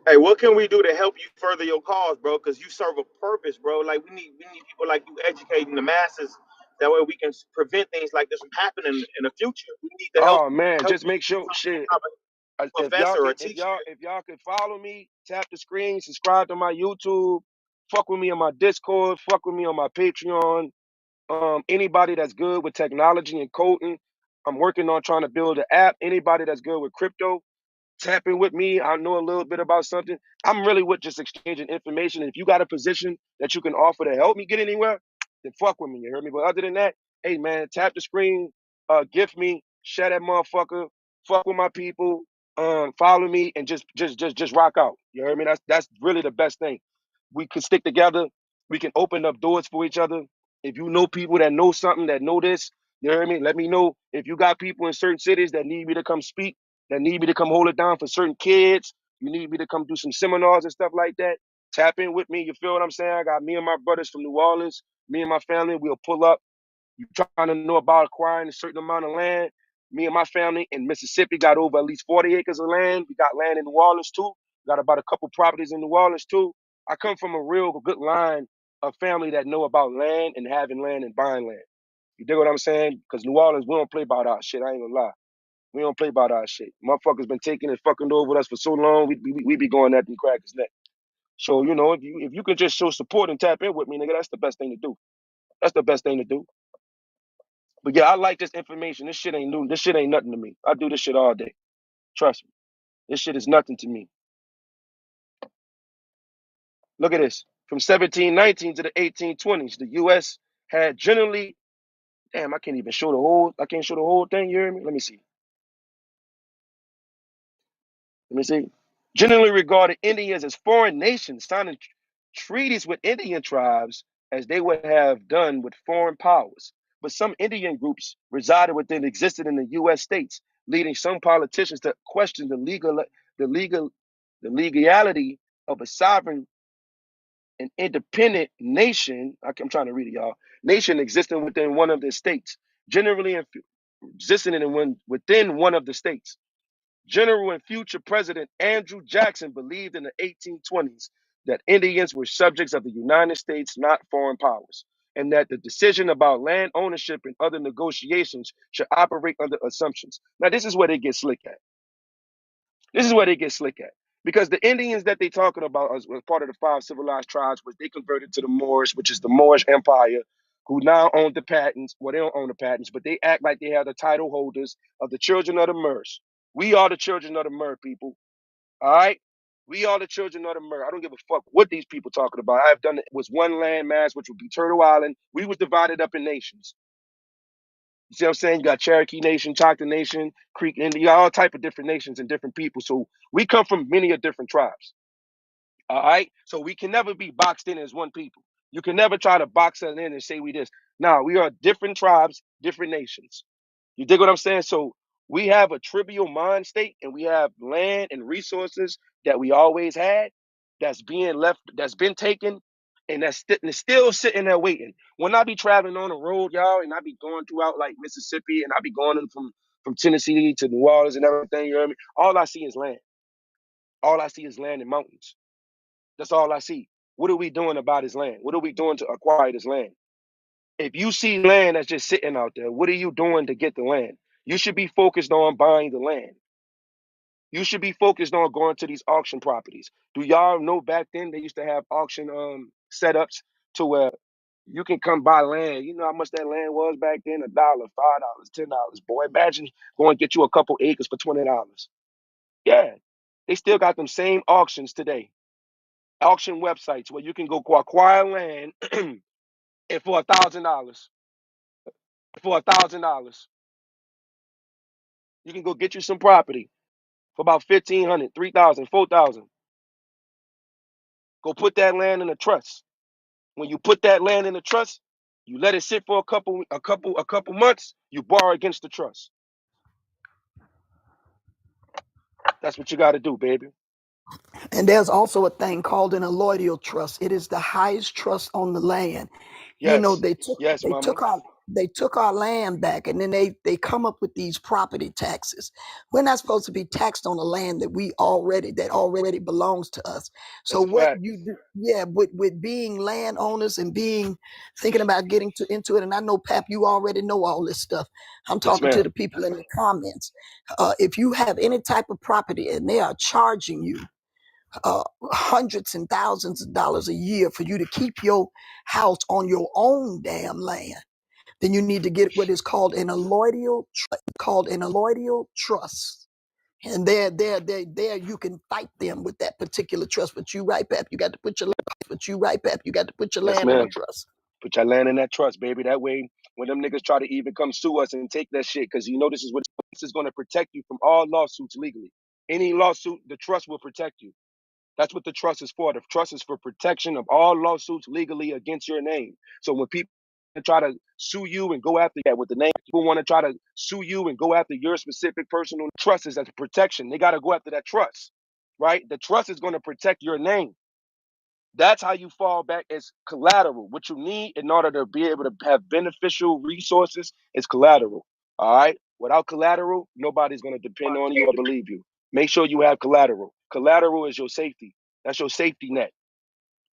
Hey, what can we do to help you further your cause, bro? Because you serve a purpose, bro. Like we need people like you educating the masses. That way we can prevent things like this from happening in the future. We need to help Oh man, help just you make sure become some shit. type of If y'all professor can, or teacher. if y'all can follow me, tap the screen, subscribe to my YouTube, fuck with me on my Discord, fuck with me on my Patreon. Anybody that's good with technology and coding, I'm working on trying to build an app. Anybody that's good with crypto, tap in with me. I know a little bit about something. I'm really with just exchanging information. If you got a position that you can offer to help me get anywhere, then fuck with me. You heard me? But other than that, hey man, tap the screen, gift me, share that motherfucker, fuck with my people, follow me, and just rock out. You heard me? That's really the best thing. We can stick together. We can open up doors for each other. If you know people that know something, that know this, you hear me? Let me know. If you got people in certain cities that need me to come speak, that need me to come hold it down for certain kids, you need me to come do some seminars and stuff like that, tap in with me. You feel what I'm saying? I got me and my brothers from New Orleans, me and my family, we'll pull up. You trying to know about acquiring a certain amount of land. Me and my family in Mississippi got over at least 40 acres of land. We got land in New Orleans too. Got about a couple properties in New Orleans too. I come from a real good line of family that know about land and having land and buying land. You dig what I'm saying? Because New Orleans, we don't play about our shit. I ain't gonna lie. We don't play about our shit. Motherfuckers been taking and fucking over with us for so long. We be going at them crackers neck. So if you can just show support and tap in with me, nigga, that's the best thing to do. That's the best thing to do. But yeah, I like this information. This shit ain't new. This shit ain't nothing to me. I do this shit all day. Trust me. This shit is nothing to me. Look at this. From 1719 to the 1820s, the U.S. had generally. Damn, I can't even show the whole. I can't show the whole thing. You hear me? Let me see. Let me see. Generally regarded Indians as foreign nations, signing treaties with Indian tribes as they would have done with foreign powers. But some Indian groups resided within existed in the U.S. states, leading some politicians to question the legal, the legality of a sovereign and independent nation. I'm trying to read it, y'all. Nation existing within one of the states, generally existing within one of the states. General and future President Andrew Jackson believed in the 1820s that Indians were subjects of the United States, not foreign powers, and that the decision about land ownership and other negotiations should operate under assumptions. Now, this is where they get slick at. This is where they get slick at. Because the Indians that they talking about as part of the five civilized tribes was they converted to the Moors, which is the Moorish Empire, who now own the patents. Well, they don't own the patents, but they act like they are the title holders of the children of the Moors. We are the children of the Mer people. All right? We are the children of the Mer. I don't give a fuck what these people talking about. I've done it was one land mass, which would be Turtle Island. We was divided up in nations. You see what I'm saying? You got Cherokee Nation, Choctaw Nation, Creek Indian, all type of different nations and different people. So we come from many of different tribes. All right. So we can never be boxed in as one people. You can never try to box us in and say we this. Now we are different tribes, different nations. You dig what I'm saying? So we have a trivial mind state and we have land and resources that we always had that's being left, that's been taken, and that's still sitting there waiting. When I be traveling on the road, y'all, and I be going throughout like Mississippi and I be going in from Tennessee to New Orleans and everything, you know what I mean? All I see is land. All I see is land and mountains. That's all I see. What are we doing about his land? What are we doing to acquire this land? If you see land that's just sitting out there, what are you doing to get the land? You should be focused on buying the land. You should be focused on going to these auction properties. Do y'all know back then they used to have auction setups to where you can come buy land. You know how much that land was back then? $1, $5, $10. Boy, imagine going to get you a couple acres for $20. Yeah, they still got them same auctions today. Auction websites where you can go acquire land and for $1,000. For $1,000, you can go get you some property for about 1,500, 3,000, 4,000. Go put that land in a trust. When you put that land in a trust, you let it sit for a couple months. You borrow against the trust. That's what you got to do, baby. And there's also a thing called an alloidial trust. It is the highest trust on the land. You know, Yes, yes, they mama. took out they took our land back, and then they come up with these property taxes. We're not supposed to be taxed on the land that already belongs to us. So That's a what fact. you do, yeah, with being landowners and being thinking about getting into it, and I know Pap, you already know all this stuff. I'm Yes, talking to ma'am. the people in the comments. If you have any type of property and they are charging you hundreds and thousands of dollars a year for you to keep your house on your own damn land, then you need to get what is called an alloidial trust. And there you can fight them with that particular trust. But you right, Pap, you got to put your Yes, land on a ma'am. trust. Put your land in that trust, baby. That way, when them niggas try to even come sue us and take that shit, because you know this is going to protect you from all lawsuits legally. Any lawsuit, the trust will protect you. That's what the trust is for. The trust is for protection of all lawsuits legally against your name. So when people try to sue you and go after that with the name, people want to try to sue you and go after your specific personal trust is as protection. They got to go after that trust, right? The trust is going to protect your name. That's how you fall back as collateral. What you need in order to be able to have beneficial resources is collateral. All right. Without collateral, nobody's going to depend on you or believe you. Make sure you have collateral. Collateral is your safety. That's your safety net.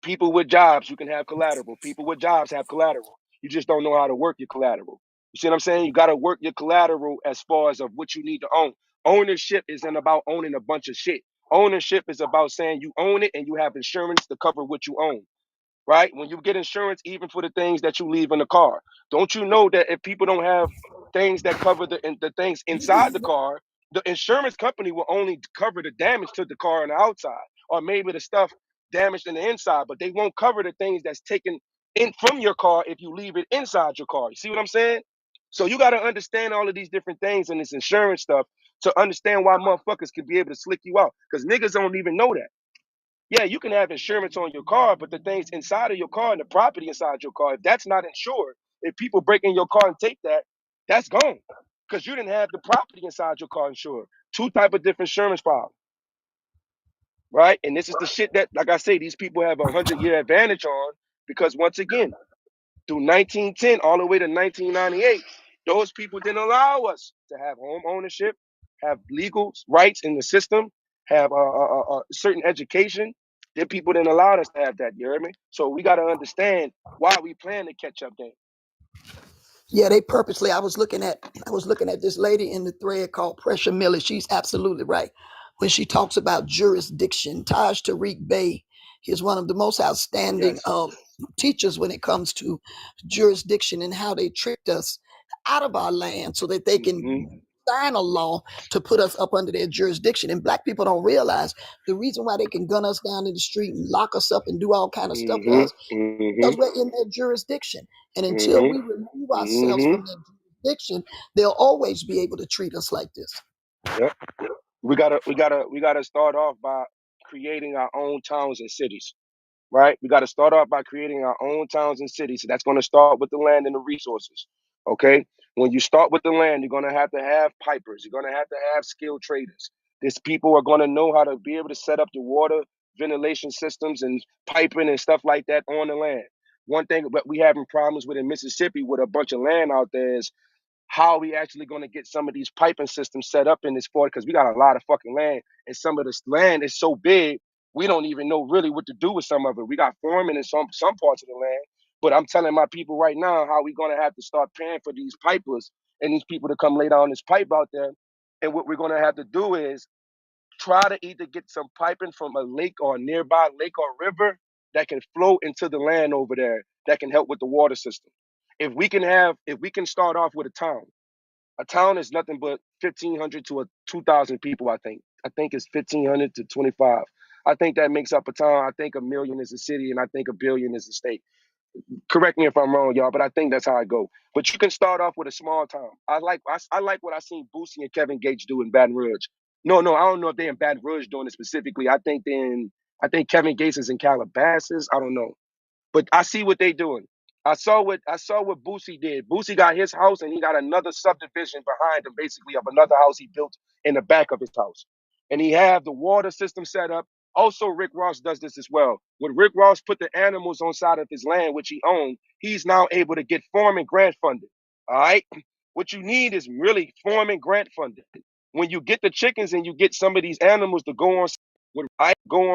People with jobs, you can have collateral. People with jobs have collateral. You just don't know how to work your collateral. You see what I'm saying? You got to work your collateral as far as of what you need to own. Ownership isn't about owning a bunch of shit. Ownership is about saying you own it and you have insurance to cover what you own, right? When you get insurance, even for the things that you leave in the car, don't you know that if people don't have things that cover the things inside the car, the insurance company will only cover the damage to the car on the outside, or maybe the stuff damaged in the inside, but they won't cover the things that's taken in from your car if you leave it inside your car. You see what I'm saying? So you got to understand all of these different things in this insurance stuff to understand why motherfuckers can be able to slick you out, because niggas don't even know that. Yeah, you can have insurance on your car, but the things inside of your car and the property inside your car, if that's not insured, if people break in your car and take that, that's gone. Because you didn't have the property inside your car insured. Two type of different insurance files, right? And this is the shit that, like I say, these people have 100-year advantage on, because once again, through 1910 all the way to 1998, those people didn't allow us to have home ownership, have legal rights in the system, have certain education. Then people didn't allow us to have that. You hear me? So we got to understand why we playing the catch up game. Yeah, they purposely. I was looking at this lady in the thread called Pressure Miller. She's absolutely right when she talks about jurisdiction. Taj Tariq Bey is one of the most outstanding Yes. teachers when it comes to jurisdiction and how they tricked us out of our land so that they can Mm-hmm. sign a law to put us up under their jurisdiction. And black people don't realize the reason why they can gun us down in the street and lock us up and do all kind of stuff to Mm-hmm. us Mm-hmm. because we're in their jurisdiction. And until we Mm-hmm. remove ourselves Mm-hmm. from their jurisdiction, they'll always be able to treat us like this. Yep. We gotta start off by creating our own towns and cities. Right? We got to start off by creating our own towns and cities. So that's going to start with the land and the resources. Okay? When you start with the land, you're going to have pipers. You're going to have skilled traders. These people are going to know how to be able to set up the water ventilation systems and piping and stuff like that on the land. One thing that we having problems with in Mississippi with a bunch of land out there is how are we actually going to get some of these piping systems set up in this port, because we got a lot of fucking land, and some of this land is so big we don't even know really what to do with some of it. We got farming in some parts of the land, but I'm telling my people right now how we going to have to start paying for these pipers and these people to come lay down this pipe out there. And what we're going to have to do is try to either get some piping from a lake or a nearby lake or river that can flow into the land over there that can help with the water system. If we can start off with a town is nothing but 1,500 to 2,000 people. I think it's 1,500 to 25. I think that makes up a town. I think a million is a city, and I think a billion is a state. Correct me if I'm wrong, y'all, but I think that's how I go. But you can start off with a small town. I like what I seen Boosie and Kevin Gates do in Baton Rouge. No, I don't know if they're in Baton Rouge doing it specifically. I think Kevin Gates is in Calabasas. I don't know. But I see what they doing. I saw what Boosie did. Boosie got his house and he got another subdivision behind him, basically of another house he built in the back of his house. And he have the water system set up. Also, Rick Ross does this as well. When Rick Ross put the animals on side of his land, which he owned, he's now able to get farming grant funding. All right. What you need is really farming grant funding. When you get the chickens and you get some of these animals to go on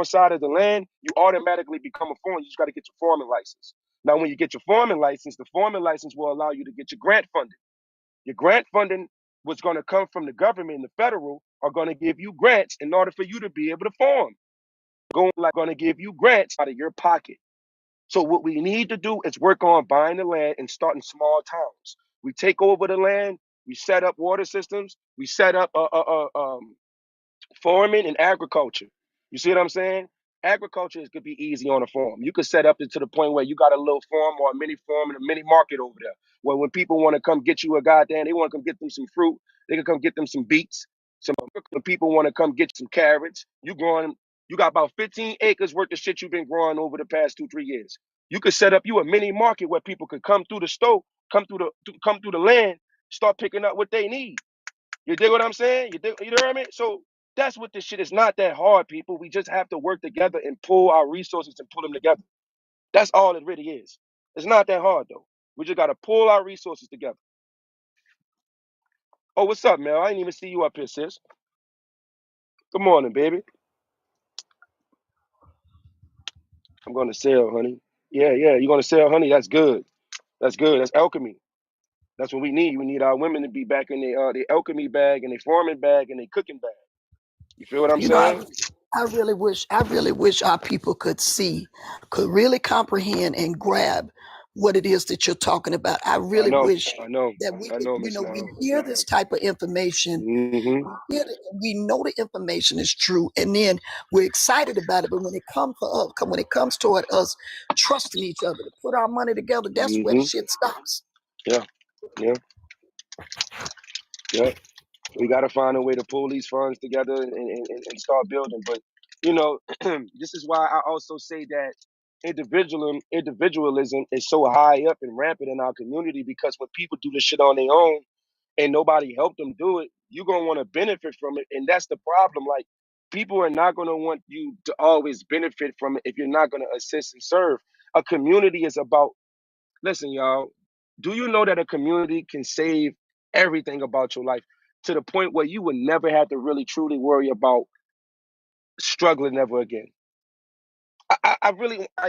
side of the land, you automatically become a farmer. You just got to get your farming license. Now, when you get your farming license, the farming license will allow you to get your grant funding. Your grant funding was going to come from the government and the federal are going to give you grants in order for you to be able to farm. Going to give you grants out of your pocket. So what we need to do is work on buying the land and starting small towns. We take over the land. We set up water systems. We set up farming and agriculture. You see what I'm saying? Agriculture could be easy on a farm. You could set up it to the point where you got a little farm or a mini farm and a mini market over there. Where when people want to come get you they want to come get them some fruit. They can come get them some beets. When people want to come get some carrots, you got about 15 acres worth of shit you've been growing over the past 2-3 years. You could set up you a mini market where people could come through the stove, come through the land, start picking up what they need. You dig what I'm saying? You know what I mean? So that's what this shit is. Not that hard, people. We just have to work together and pull our resources and pull them together. That's all it really is. It's not that hard though. We just gotta pull our resources together. Oh, what's up, man? I didn't even see you up here, sis. Good morning, baby. I'm gonna sell, honey. Yeah, yeah. You're gonna sell, honey. That's good. That's good. That's alchemy. That's what we need. We need our women to be back in their alchemy bag and their farming bag and their cooking bag. You feel what I'm You know, saying? I really wish our people could really comprehend and grab what it is that you're talking about. I I really know. wish I know. that we I could, know, you Miss know, we Now. hear this type of information. Mm-hmm. We know the information is true, and then we're excited about it. But when it comes for us, when it comes toward us trusting each other to put our money together, that's where the Mm-hmm. shit stops. Yeah. Yeah. Yeah. We got to find a way to pull these funds together and start building. But you know, this is why I also say that individualism is so high up and rampant in our community because when people do this shit on their own and nobody helped them do it, you're gonna want to benefit from it, and that's the problem. Like people are not gonna want you to always benefit from it if you're not gonna assist and serve. A community is about Listen, y'all, do you know that a community can save everything about your life to the point where you would never have to really truly worry about struggling ever again?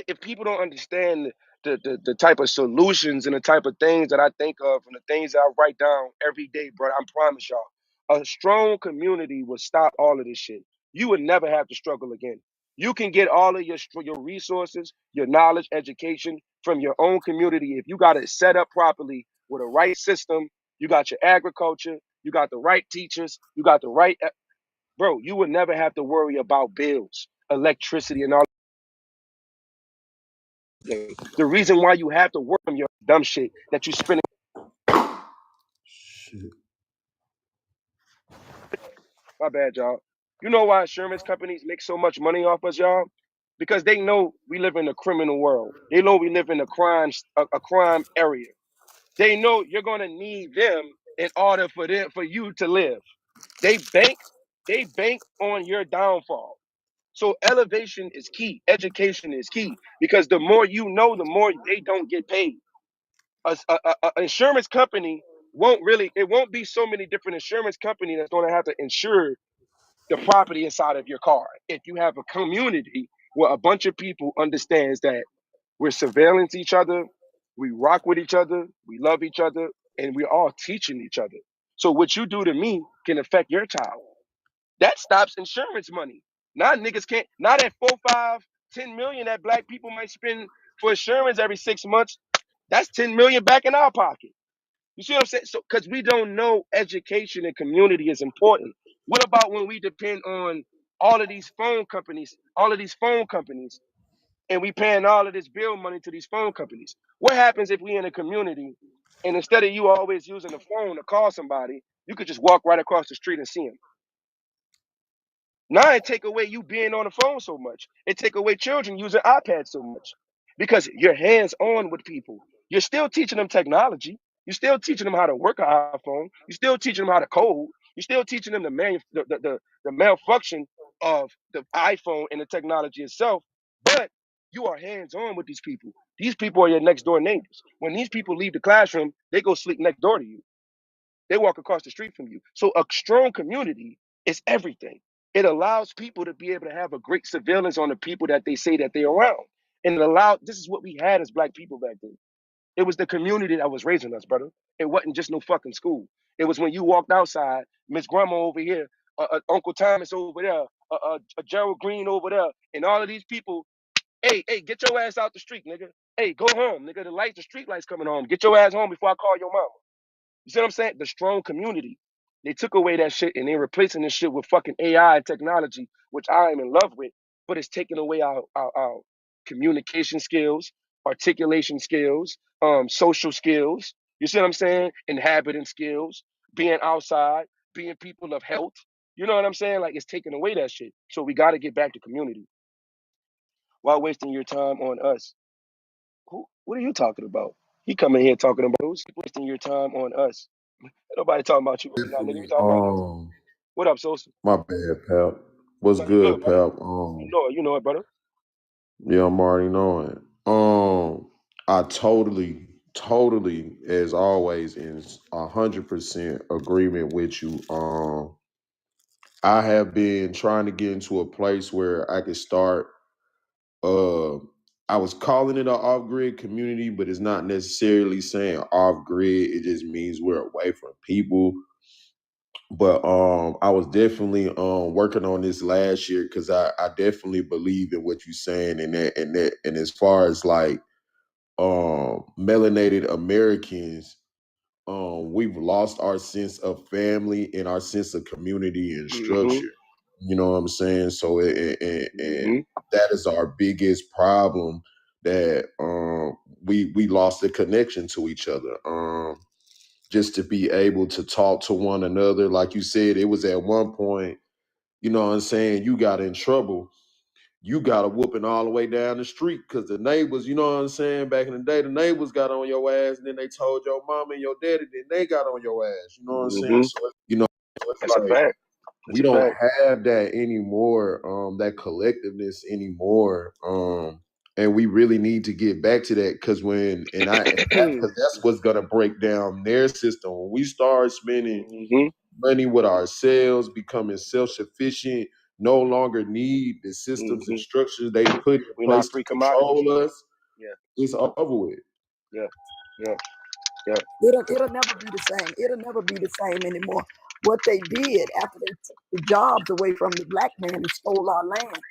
If people don't understand the type of solutions and the type of things that I think of and the things that I write down every day, bro, I promise y'all, a strong community will stop all of this shit. You would never have to struggle again. You can get all of your resources, your knowledge, education from your own community if you got it set up properly with a right system. You got your agriculture, you got the right teachers, you got the right bro. You would never have to worry about bills, electricity, and all. The reason why you have to work on your dumb shit that you spend. Shit. My bad, y'all. You know why insurance companies make so much money off us, y'all? Because they know we live in a criminal world. They know we live in a crime area. They know you're gonna need them in order for you to live. They bank they bank on your downfall. So elevation is key. Education is key because the more you know, the more they don't get paid. A insurance company it won't be so many different insurance companies that's going to have to insure the property inside of your car if you have a community where a bunch of people understands that we're surveillance each other, we rock with each other, we love each other, and we're all teaching each other. So what you do to me can affect your child. That stops insurance money. Now niggas can't, now that 4, 5, 10 million that black people might spend for insurance every 6 months, that's 10 million back in our pocket. You see what I'm saying? So, because we don't know education and community is important. What about when we depend on all of these phone companies, and we paying all of this bill money to these phone companies? What happens if we in a community, and instead of you always using the phone to call somebody, you could just walk right across the street and see them? Now it take away you being on the phone so much. It take away children using iPads so much because you're hands on with people. You're still teaching them technology. You're still teaching them how to work an iPhone. You're still teaching them how to code. You're still teaching them the malfunction of the iPhone and the technology itself. But You are hands-on with these people. These people are your next door neighbors. When these people leave the classroom, they go sleep next door to you. They walk across the street from you. So a strong community is everything. It allows people to be able to have a great surveillance on the people that they say that they're around. And this is what we had as black people back then. It was the community that was raising us, brother. It wasn't just no fucking school. It was when you walked outside, Miss Grandma over here, Uncle Thomas over there, Gerald Green over there, and all of these people. Hey, get your ass out the street, nigga. Hey, go home, nigga. The street lights coming home. Get your ass home before I call your mama. You see what I'm saying? The strong community. They took away that shit and they're replacing this shit with fucking AI technology, which I am in love with, but it's taking away our communication skills, articulation skills, social skills. You see what I'm saying? Inhabiting skills, being outside, being people of health. You know what I'm saying? Like, it's taking away that shit. So we got to get back to community. While wasting your time on us. What are you talking about? He coming here talking about who's wasting your time on us. Ain't nobody talking about you right now, nigga. We talking about us. What up, Sosa? My bad, pal. What's No, you good, good, brother. pal? You know it, brother. Yeah, I'm already knowing. I totally, as always, in 100% agreement with you. I have been trying to get into a place where I could start. I was calling it an off-grid community, but it's not necessarily saying off-grid. It just means we're away from people. But I was definitely working on this last year because I definitely believe in what you're saying and as far as like melanated Americans, we've lost our sense of family and our sense of community and Mm-hmm. structure. You know what I'm saying? So Mm-hmm. and that is our biggest problem, that we lost the connection to each other. Just to be able to talk to one another. Like you said, it was at one point, you know what I'm saying, you got in trouble. You got a whooping all the way down the street because the neighbors, you know what I'm saying, back in the day, the neighbors got on your ass and then they told your mama and your daddy, then they got on your ass. You know what I'm saying? Mm-hmm. So, you know, so it's That's a like fact. That's we a don't fact. have that anymore, that collectiveness anymore. And we really need to get back to that because because that's what's gonna break down their system. When we start spending Mm-hmm. money with ourselves, becoming self-sufficient, no longer need the systems and Mm-hmm. structures they put in We're not place to free commodities. control us, Yeah. it's over with. Yeah. Yeah. Yeah. It'll never be the same. It'll never be the same anymore. What they did after they took the jobs away from the black man and stole our land,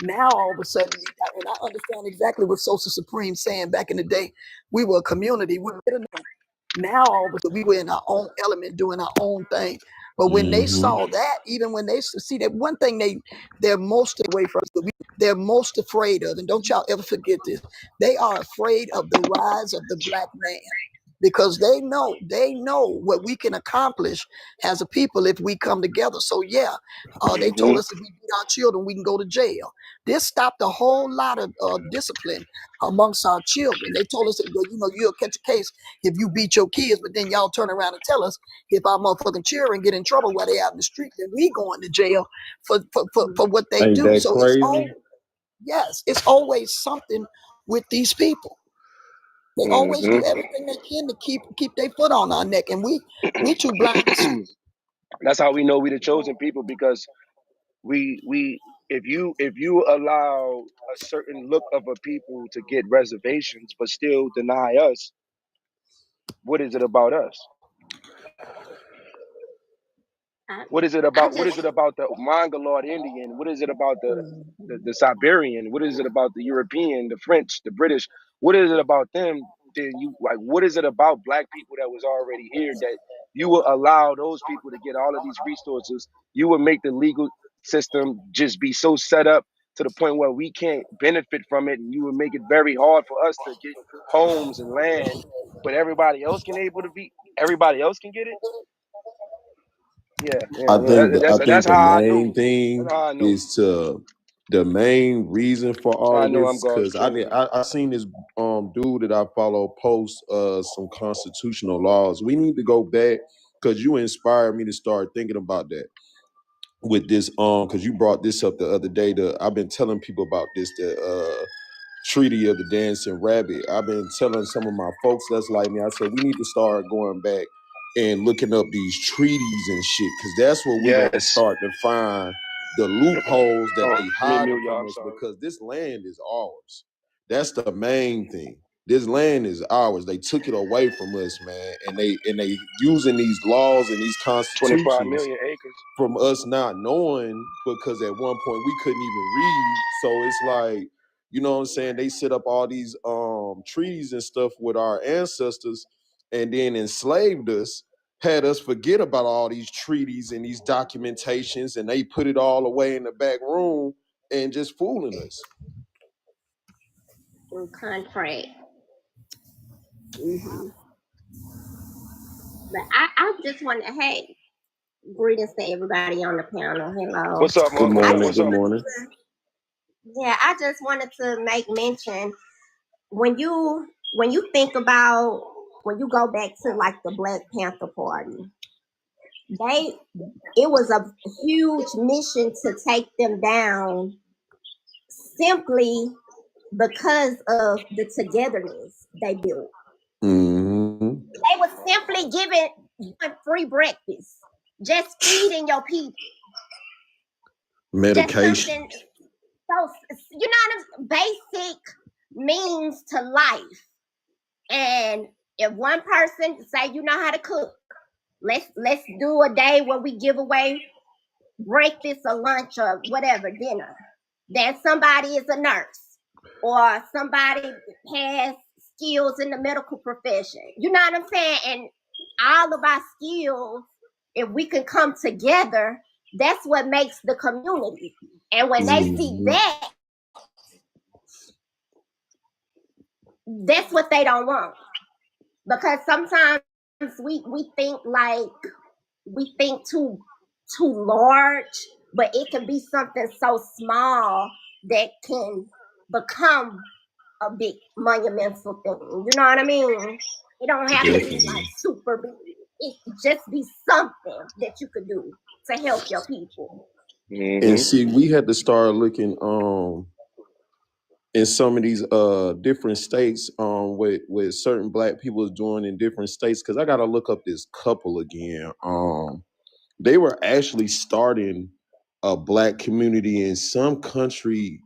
now all of a sudden, and I understand exactly what Social Supreme saying back in the day. We were a community. Now all of a sudden we were in our own element, doing our own thing. But when they saw that, even when they see that, one thing they're most away from, they're most afraid of, and don't y'all ever forget this, they are afraid of the rise of the black man. Because they know what we can accomplish as a people if we come together. So yeah, they told Mm-hmm. us if we beat our children, we can go to jail. This stopped a whole lot of discipline amongst our children. They told us that, well, you'll catch a case if you beat your kids, but then y'all turn around and tell us if our motherfucking children get in trouble while they out in the street, then we going to jail for what they Ain't do. that So crazy? it's always something with these people. They always do Mm-hmm. everything they can to keep their foot on our neck, and we too blind to see. That's how we know we the chosen people, because we if you allow a certain look of a people to get reservations but still deny us, what is it about us? What is it about the Mongoloid Indian? What is it about the Siberian? What is it about the European, the French, the British? What is it about them? Then you like, what is it about black people that was already here that you will allow those people to get all of these resources? You would make the legal system just be so set up to the point where we can't benefit from it, and you would make it very hard for us to get homes and land, but everybody else can get it. Yeah, I think that's the how I main knew. thing That's how I knew. is the main reason for That's how all I of know I'm this, God's because chosen. I seen this dude that I follow post some constitutional laws. We need to go back because you inspired me to start thinking about that with this because you brought this up the other day. I've been telling people about this, that Treaty of the Dancing Rabbit. I've been telling some of my folks that's like me, I said, we need to start going back and looking up these treaties and shit, because that's where we're going to Yes. start to find the loopholes that Oh, they let me hiding mute y'all. from I'm us, sorry. because this land is ours. That's the main thing. This land is ours. They took it away from us, man, and they using these laws and these 25 constitutions million acres. from us not knowing, because at one point we couldn't even read. So it's like, you know what I'm saying, they set up all these treaties and stuff with our ancestors, and then enslaved us, had us forget about all these treaties and these documentations, and they put it all away in the back room and just fooling us. Through contract. hmm But I just want to, hey, greetings to everybody on the panel. Hello. What's up, Good Mark? I morning. just Good wanted morning. to, yeah, I just wanted to make mention when you think about when you go back to like the Black Panther Party, they it was a huge mission to take them down simply because of the togetherness they built. Mm-hmm. They were simply giving free breakfast, just feeding your people, just Medication. something so basic means to life. And if one person say you know how to cook, let's do a day where we give away breakfast or lunch or whatever dinner. Then somebody is a nurse or somebody has skills in the medical profession. You know what I'm saying? And all of our skills, if we can come together, that's what makes the community. And when they see Mm-hmm. that, that's what they don't want. Because sometimes we think like we think too large, but it can be something so small that can become a big monumental thing. You know what I mean? It don't have to be Definitely. like super big. It could just be something that you could do to help your people. And Mm-hmm. see, we had to start looking in some of these different states with certain black people doing in different states, because I gotta look up this couple again. They were actually starting a black community in some country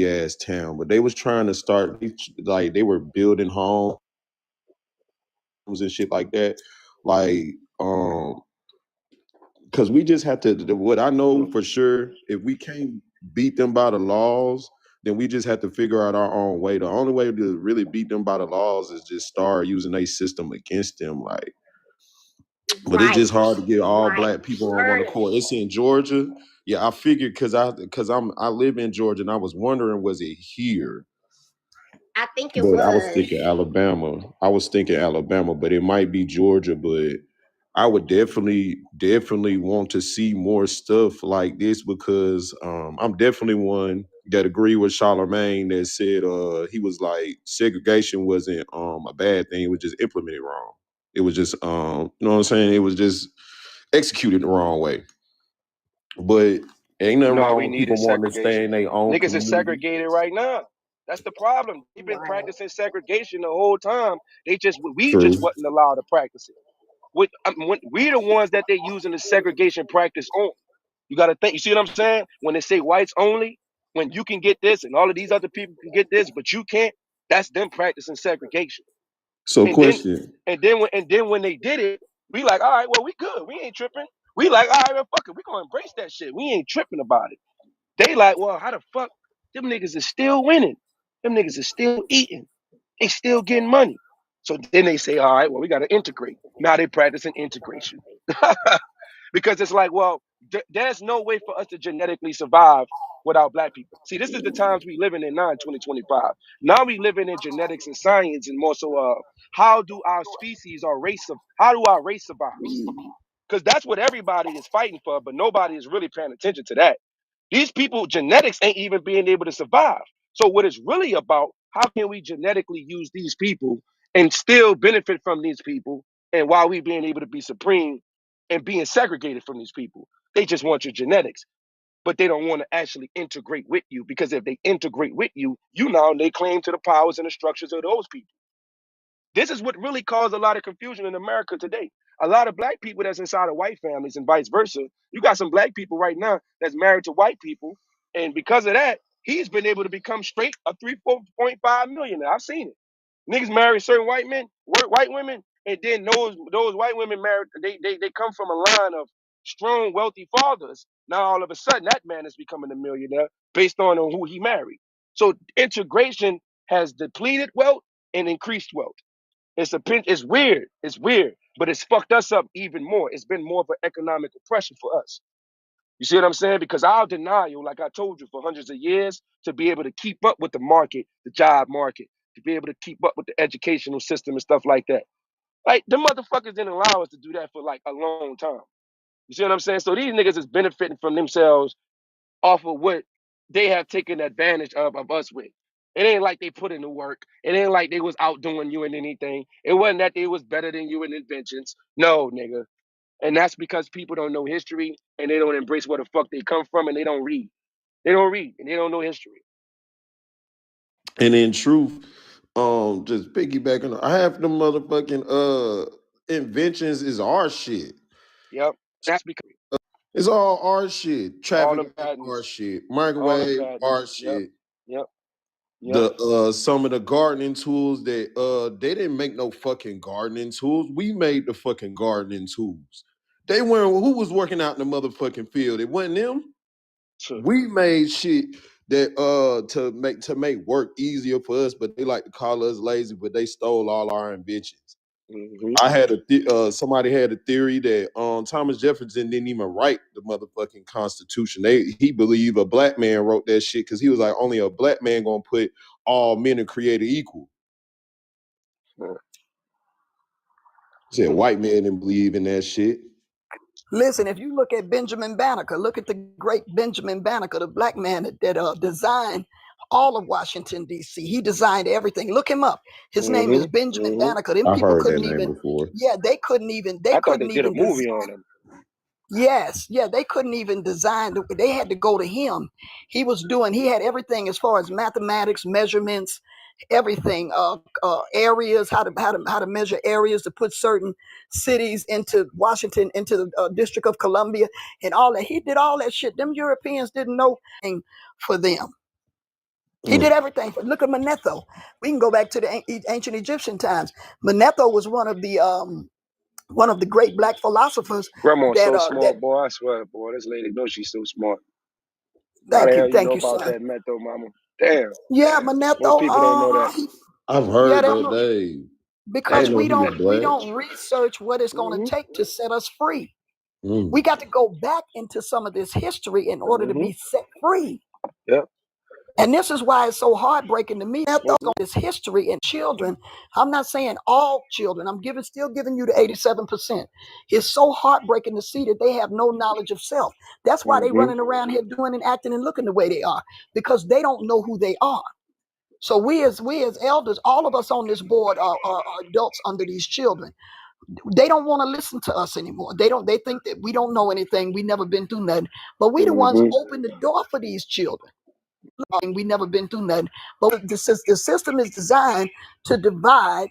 ass town, but they was trying to start, like they were building homes and shit like that. Like because we just have to, what I know for sure, if we can't beat them by the laws, then we just have to figure out our own way. The only way to really beat them by the laws is just start using a system against them. Like, but it's Right, just hard to get all right. black people on one Learning. accord. It's in Georgia. Yeah, I figured, because I live in Georgia, and I was wondering, was it here? I think it But I was was. thinking Alabama. I was thinking Alabama, but it might be Georgia. But I would definitely want to see more stuff like this, because I'm definitely one that agree with Charlemagne that said he was like, segregation wasn't a bad thing. It was just implemented wrong. It was just you know what I'm saying? It was just executed the wrong way. But ain't nothing No, wrong we with people needed wanting to stay segregation. in their own Niggas is community. segregated right now. That's the problem. They've been Right. practicing segregation the whole time. We just True. wasn't allowed to practice it. We the ones that they using the segregation practice on. You got to think. You see what I'm saying? When they say whites only, when you can get this and all of these other people can get this, but you can't. That's them practicing segregation. So And then question. when they did it, we like, all right, well, we good. We ain't tripping. We like, all right, well, fuck it. We gonna embrace that shit. We ain't tripping about it. They like, well, how the fuck them niggas is still winning? Them niggas is still eating. They still getting money. So then they say, all right, well, we got to integrate. Now they practicing integration. Because it's like, well, there's no way for us to genetically survive without black people. See, this is the times we living in now in 2025. Now we living in genetics and science, and more so how do our species or race of how do our race survive? Because that's what everybody is fighting for, but nobody is really paying attention to that. These people, genetics ain't even being able to survive. So what it's really about, how can we genetically use these people and still benefit from these people, and while we being able to be supreme and being segregated from these people? They just want your genetics. but they don't want to actually integrate with you, because if they integrate with you, you now they claim to the powers and the structures of those people. This is what really caused a lot of confusion in America today. A lot of black people that's inside of white families and vice versa. You got some black people right now that's married to white people, and because of that, he's been able to become straight a 3.5 millionaire. I've seen it. Niggas marry certain white men, white women, and then those white women married. They come from a line of strong, wealthy fathers. Now all of a sudden, that man is becoming a millionaire based on who he married. So integration has depleted wealth and increased wealth. It's weird. It's weird, but it's fucked us up even more. It's been more of an economic oppression for us. You see what I'm saying? Because our denial, like I told you, for hundreds of years, to be able to keep up with the market, the job market, to be able to keep up with the educational system and stuff like that. Like, the motherfuckers didn't allow us to do that for like a long time. You see what I'm saying? So these niggas is benefiting from themselves off of what they have taken advantage of us with. It ain't like they put in the work. It ain't like they was outdoing you in anything. It wasn't that they was better than you in inventions. No, nigga. And that's because people don't know history and they don't embrace where the fuck they come from, and they don't read. They don't read and they don't know history. And in truth, just piggybacking, I have the motherfucking inventions is our shit. Yep. That's because It's all our shit. all Traffic them light, our patents. shit. All them Microwave, our patents. Yep. shit. Yep. Yep. The some of the gardening tools that they didn't make no fucking gardening tools. We made the fucking gardening tools. They weren't who was working out in the motherfucking field. It wasn't them. Sure. We made shit that to make work easier for us, but they like to call us lazy, but they stole all our inventions. Mm-hmm. I had somebody had a theory that Thomas Jefferson didn't even write the motherfucking Constitution. He believed a black man wrote that shit because he was like, only a black man gonna put all men and created equal. He said white man didn't believe in that shit. Listen, if you look at Benjamin Banneker, look at the great Benjamin Banneker, the black man that designed all of Washington, D.C. He designed everything. Look him up. His name Mm-hmm. is Benjamin Mm-hmm. Banneker. Them I've people heard that couldn't name even, before. yeah, they couldn't even I thought they did a movie on him. Yes, yeah, they couldn't even design. They had to go to him. He had everything as far as mathematics, measurements, everything, areas, how to measure areas to put certain cities into Washington, into the District of Columbia, and all that. He did all that shit. Them Europeans didn't know anything for them. He did everything. Look at Manetho. We can go back to the ancient Egyptian times. Manetho was one of the great black philosophers Grandma's that so that smart, boy. I swear, boy. This lady knows she's so smart. How the thank hell you know you, about son. that method, mama? Damn. Yeah, Most Manetho. people don't know that. I've Yeah, heard that name. I because didn't know Damn. we he was don't black. research what it's going Mm-hmm. to take to set us free. Mm. We got to go back into some of this history in order to Mm-hmm. be set free. Yeah. And this is why it's so heartbreaking to me. Mm-hmm. This history in children. I'm not saying all children. Still giving you the 87%. It's so heartbreaking to see that they have no knowledge of self. That's why they Mm-hmm. running around here doing and acting and looking the way they are, because they don't know who they are. So we as elders, all of us on this board are adults under these children. They don't want to listen to us anymore. They think that we don't know anything. We never been through nothing. But we the ones Mm-hmm. open the door for these children. We never been through nothing. But the system is designed to divide.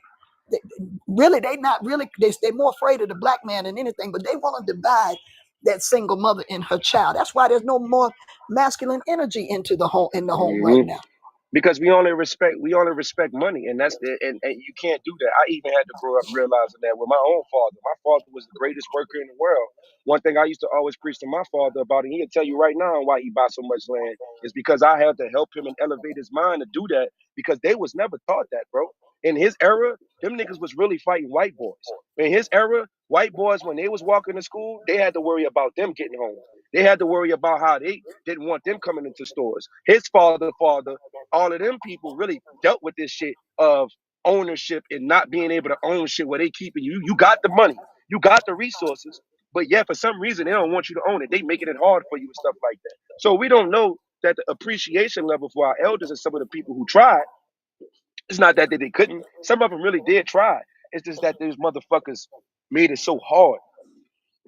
Really, they not really. They're more afraid of the black man than anything. But they want to divide that single mother and her child. That's why there's no more masculine energy into the home in the home right Mm-hmm. now. Because we only respect money, and that's the and you can't do that. I even had to grow up realizing that with my own father. My father was the greatest worker in the world. One thing I used to always preach to my father about, and he'll tell you right now why he buy so much land, is because I had to help him and elevate his mind to do that, because they was never taught that, bro. In his era, them niggas was really fighting white boys. In his era, white boys, when they was walking to school, they had to worry about them getting home. They had to worry about how they didn't want them coming into stores. His father, all of them people really dealt with this shit of ownership and not being able to own shit where they keeping you. You got the money, you got the resources, but yeah, for some reason they don't want you to own it. They making it hard for you and stuff like that. So we don't know that the appreciation level for our elders and some of the people who tried. It's not that they couldn't. Some of them really did try. It's just that these motherfuckers made it so hard.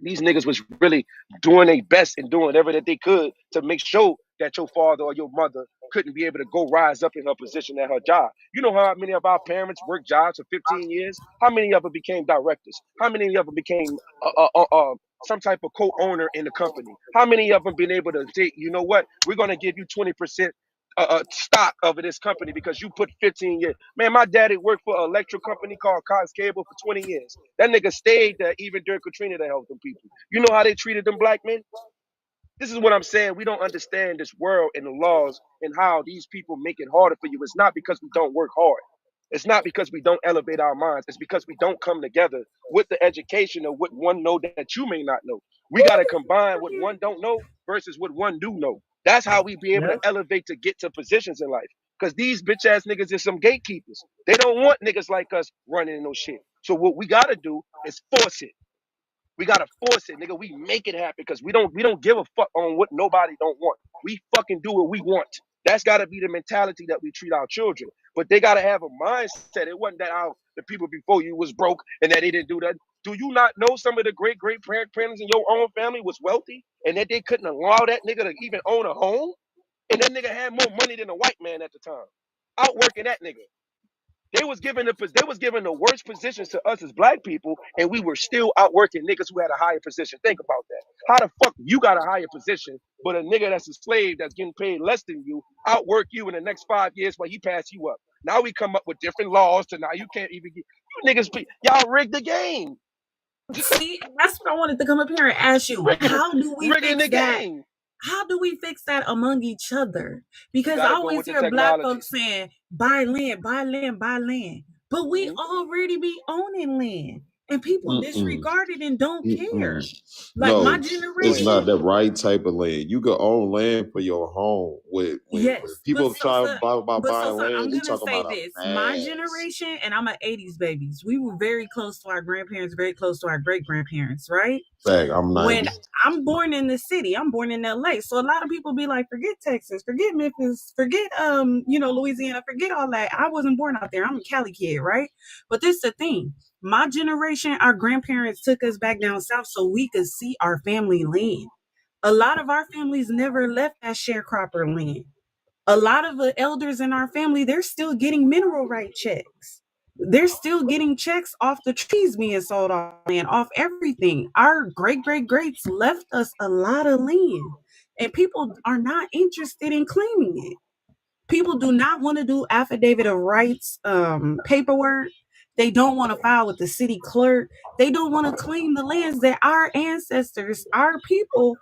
These niggas was really doing their best and doing whatever that they could to make sure that your father or your mother couldn't be able to go rise up in her position at her job. You know how many of our parents worked jobs for 15 years? How many of them became directors? How many of them became some type of co-owner in the company? How many of them been able to say, you know what, we're going to give you 20% stock of this company because you put 15 years. Man, my daddy worked for an electric company called Cox Cable for 20 years. That nigga stayed there even during Katrina to help them people. You know how they treated them black men? This is what I'm saying. We don't understand this world and the laws and how these people make it harder for you. It's not because we don't work hard. It's not because we don't elevate our minds. It's because we don't come together with the education of what one know that you may not know. We got to combine what one don't know versus what one do know. That's how we be able to elevate to get to positions in life. Because these bitch ass niggas is some gatekeepers. They don't want niggas like us running no shit. So what we got to do is force it. We gotta force it, nigga. We make it happen because we don't give a fuck on what nobody don't want. We fucking do what we want. That's gotta be the mentality that we treat our children. But they gotta have a mindset. It wasn't that the people before you was broke and that they didn't do that. Do you not know some of the great parents in your own family was wealthy and that they couldn't allow that nigga to even own a home? And that nigga had more money than a white man at the time, outworking that nigga. They was giving the worst positions to us as black people, and we were still outworking niggas who had a higher position. Think about that. How the fuck you got a higher position, but a nigga that's a slave that's getting paid less than you outwork you in the next 5 years while he pass you up? Now we come up with different laws to now you can't even get you niggas. Y'all rigged the game, See, that's what I wanted to come up here and ask you. How do we rigging the fix that? game. How do we fix that among each other? You Because I gotta go always with the hear black technology. folks saying, buy land, buy land, buy land. But we already be owning land. And people Mm-mm. disregard it and don't care. Mm-mm. Like my No, it's generation, not the right type of land. You can own land for your home. When yes. people try about But so, buying so land, I'm they gonna talking say about this. a My mass. generation, and I'm an 80s babies, we were very close to our grandparents, very close to our great grandparents, right? Fact, I'm When 90. I'm born in the city, I'm born in LA. So a lot of people be like, forget Texas, forget Memphis, forget Louisiana, forget all that. I wasn't born out there. I'm a Cali kid, right? But this is the thing. My generation, our grandparents took us back down south so we could see our family land. A lot of our families never left that sharecropper land. A lot of the elders in our family, they're still getting mineral right checks. They're still getting checks off the trees being sold off land, off everything. Our great greats left us a lot of land, and people are not interested in claiming it. People do not want to do affidavit of rights paperwork. They don't want to file with the city clerk. They don't want to claim the lands that our ancestors, our people,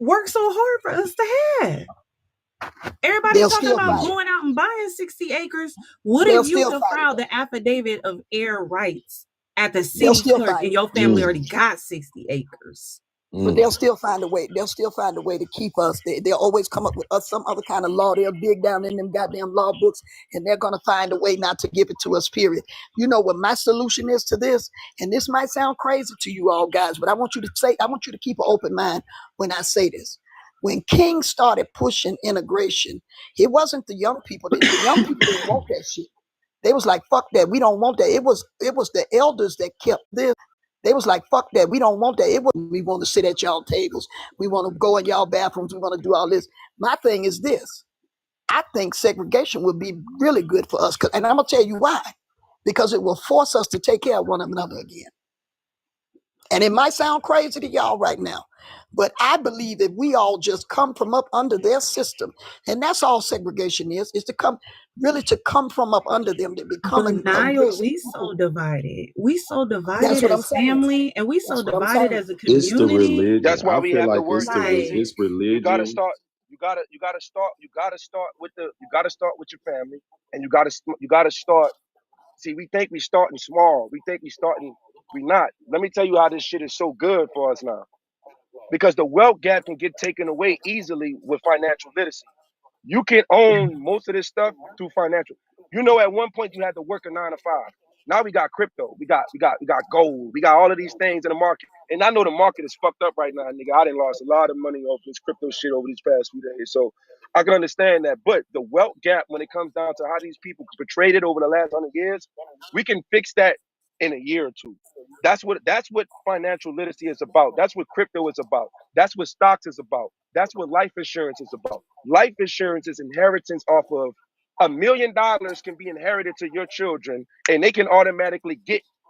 worked so hard for us to have. Everybody They'll talking still about fight it. going out and buying 60 acres. What if They'll you still could fight it file though. the affidavit of air rights at the They'll city still clerk fight and it. your family Mm, already got 60 acres? But mm. they'll still find a way. They'll still find a way to keep us. They'll always come up with us some other kind of law. They'll dig down in them goddamn law books, and they're gonna find a way not to give it to us. Period. You know what my solution is to this? And this might sound crazy to you all guys, but I want you to say, I want you to keep an open mind when I say this. When King started pushing integration, it wasn't the young people. The young people didn't want that shit. They was like, fuck that. We don't want that. It was the elders that kept this. They was like, fuck that. We don't want that. It was we want to sit at y'all tables. We want to go in y'all bathrooms. We want to do all this. My thing is this. I think segregation would be really good for us. And I'm gonna tell you why. Because it will force us to take care of one another again. And it might sound crazy to y'all right now, but I believe if we all just come from up under their system, and that's all segregation is to come really to come from up under them to become But a good Niall, we so people. divided. We so That's divided what I'm as saying. family, and we so That's what I'm divided saying. as a It's the community. religion. That's why I we feel have to like work Like, easy. it's You gotta religion. start. You gotta start with your family, and you gotta start. See, we think we starting small. We think we starting. We not. Let me tell you how this shit is so good for us now. Because the wealth gap can get taken away easily with financial literacy. You can own most of this stuff through financial. You know, at one point you had to work a 9 to 5. Now we got crypto. We got gold. We got all of these things in the market. And I know the market is fucked up right now, nigga. I done lost a lot of money off this crypto shit over these past few days. So I can understand that. But the wealth gap, when it comes down to how these people portrayed it over the last 100 years, we can fix that in a year or two. That's what financial literacy is about. That's what crypto is about. That's what stocks is about. That's what life insurance is about. Life insurance is inheritance off of $1 million can be inherited to your children, and they can automatically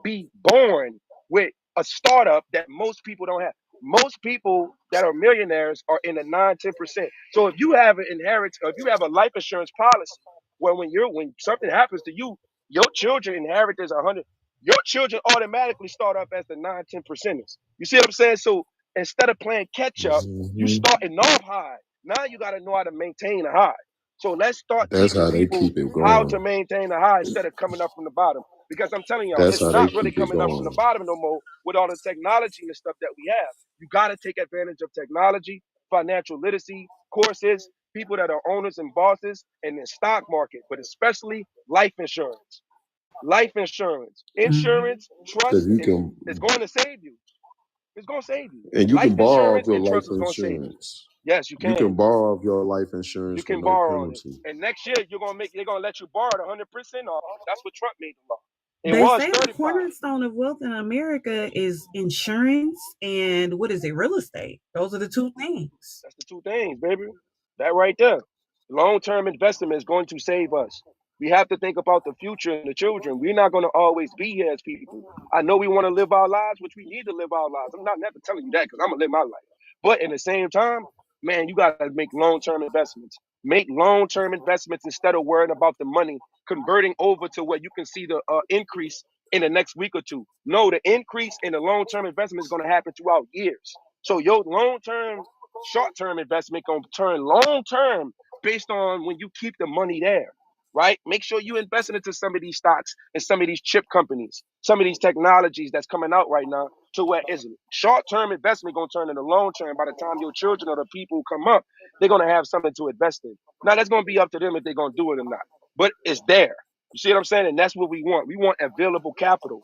be born with a startup that most people don't have. Most people that are millionaires are in the 9-10%. So if you have an inheritance, or if you have a life insurance policy, where when something happens to you, your children inherit this 100. Your children automatically start up as the 9-10%ers. You see what I'm saying? So instead of playing catch up, you Mhm. starting off high. Now you got to know how to maintain a high. So let's start That's teaching how they people keep it how to going. maintain a high instead of coming up from the bottom. Because I'm telling y'all, That's it's how they not really keep it coming up from the going. bottom no more with all the technology and the stuff that we have. You got to take advantage of technology, financial literacy courses, people that are owners and bosses, and the stock market, but especially life insurance. Life insurance, Mhm. insurance, Because trust you is can going to save you. It's going to save you. and you Life can borrow off insurance your and life trust is going to save you. insurance. Yes, you You can can. borrow off your life insurance You for can no borrow on it. penalty. And next year they're gonna let you borrow it 100% off. That's what Trump made the law. It They was say the 35. cornerstone of wealth in America is insurance and what is it, real estate. Those are the two things. That's the two things, baby. That right there. Long-term investment is going to save us. We have to think about the future and the children. We're not going to always be here as people. I know we want to live our lives, which we need to live our lives. I'm not never telling you that because I'm gonna live my life. But in the same time, man, you got to make long-term investments. Make long-term investments instead of worrying about the money converting over to where you can see the increase in the next week or two. No, the increase in the long-term investment is going to happen throughout years. So your long-term short-term investment gonna turn long-term based on when you keep the money there, right? Make sure you invest into some of these stocks and some of these chip companies, some of these technologies that's coming out right now. To where is short-term investment gonna turn into long-term. By the time your children or the people come up, they're gonna have something to invest in. Now that's gonna be up to them if they're gonna do it or not. But it's there. You see what I'm saying? And that's what we want. We want available capital,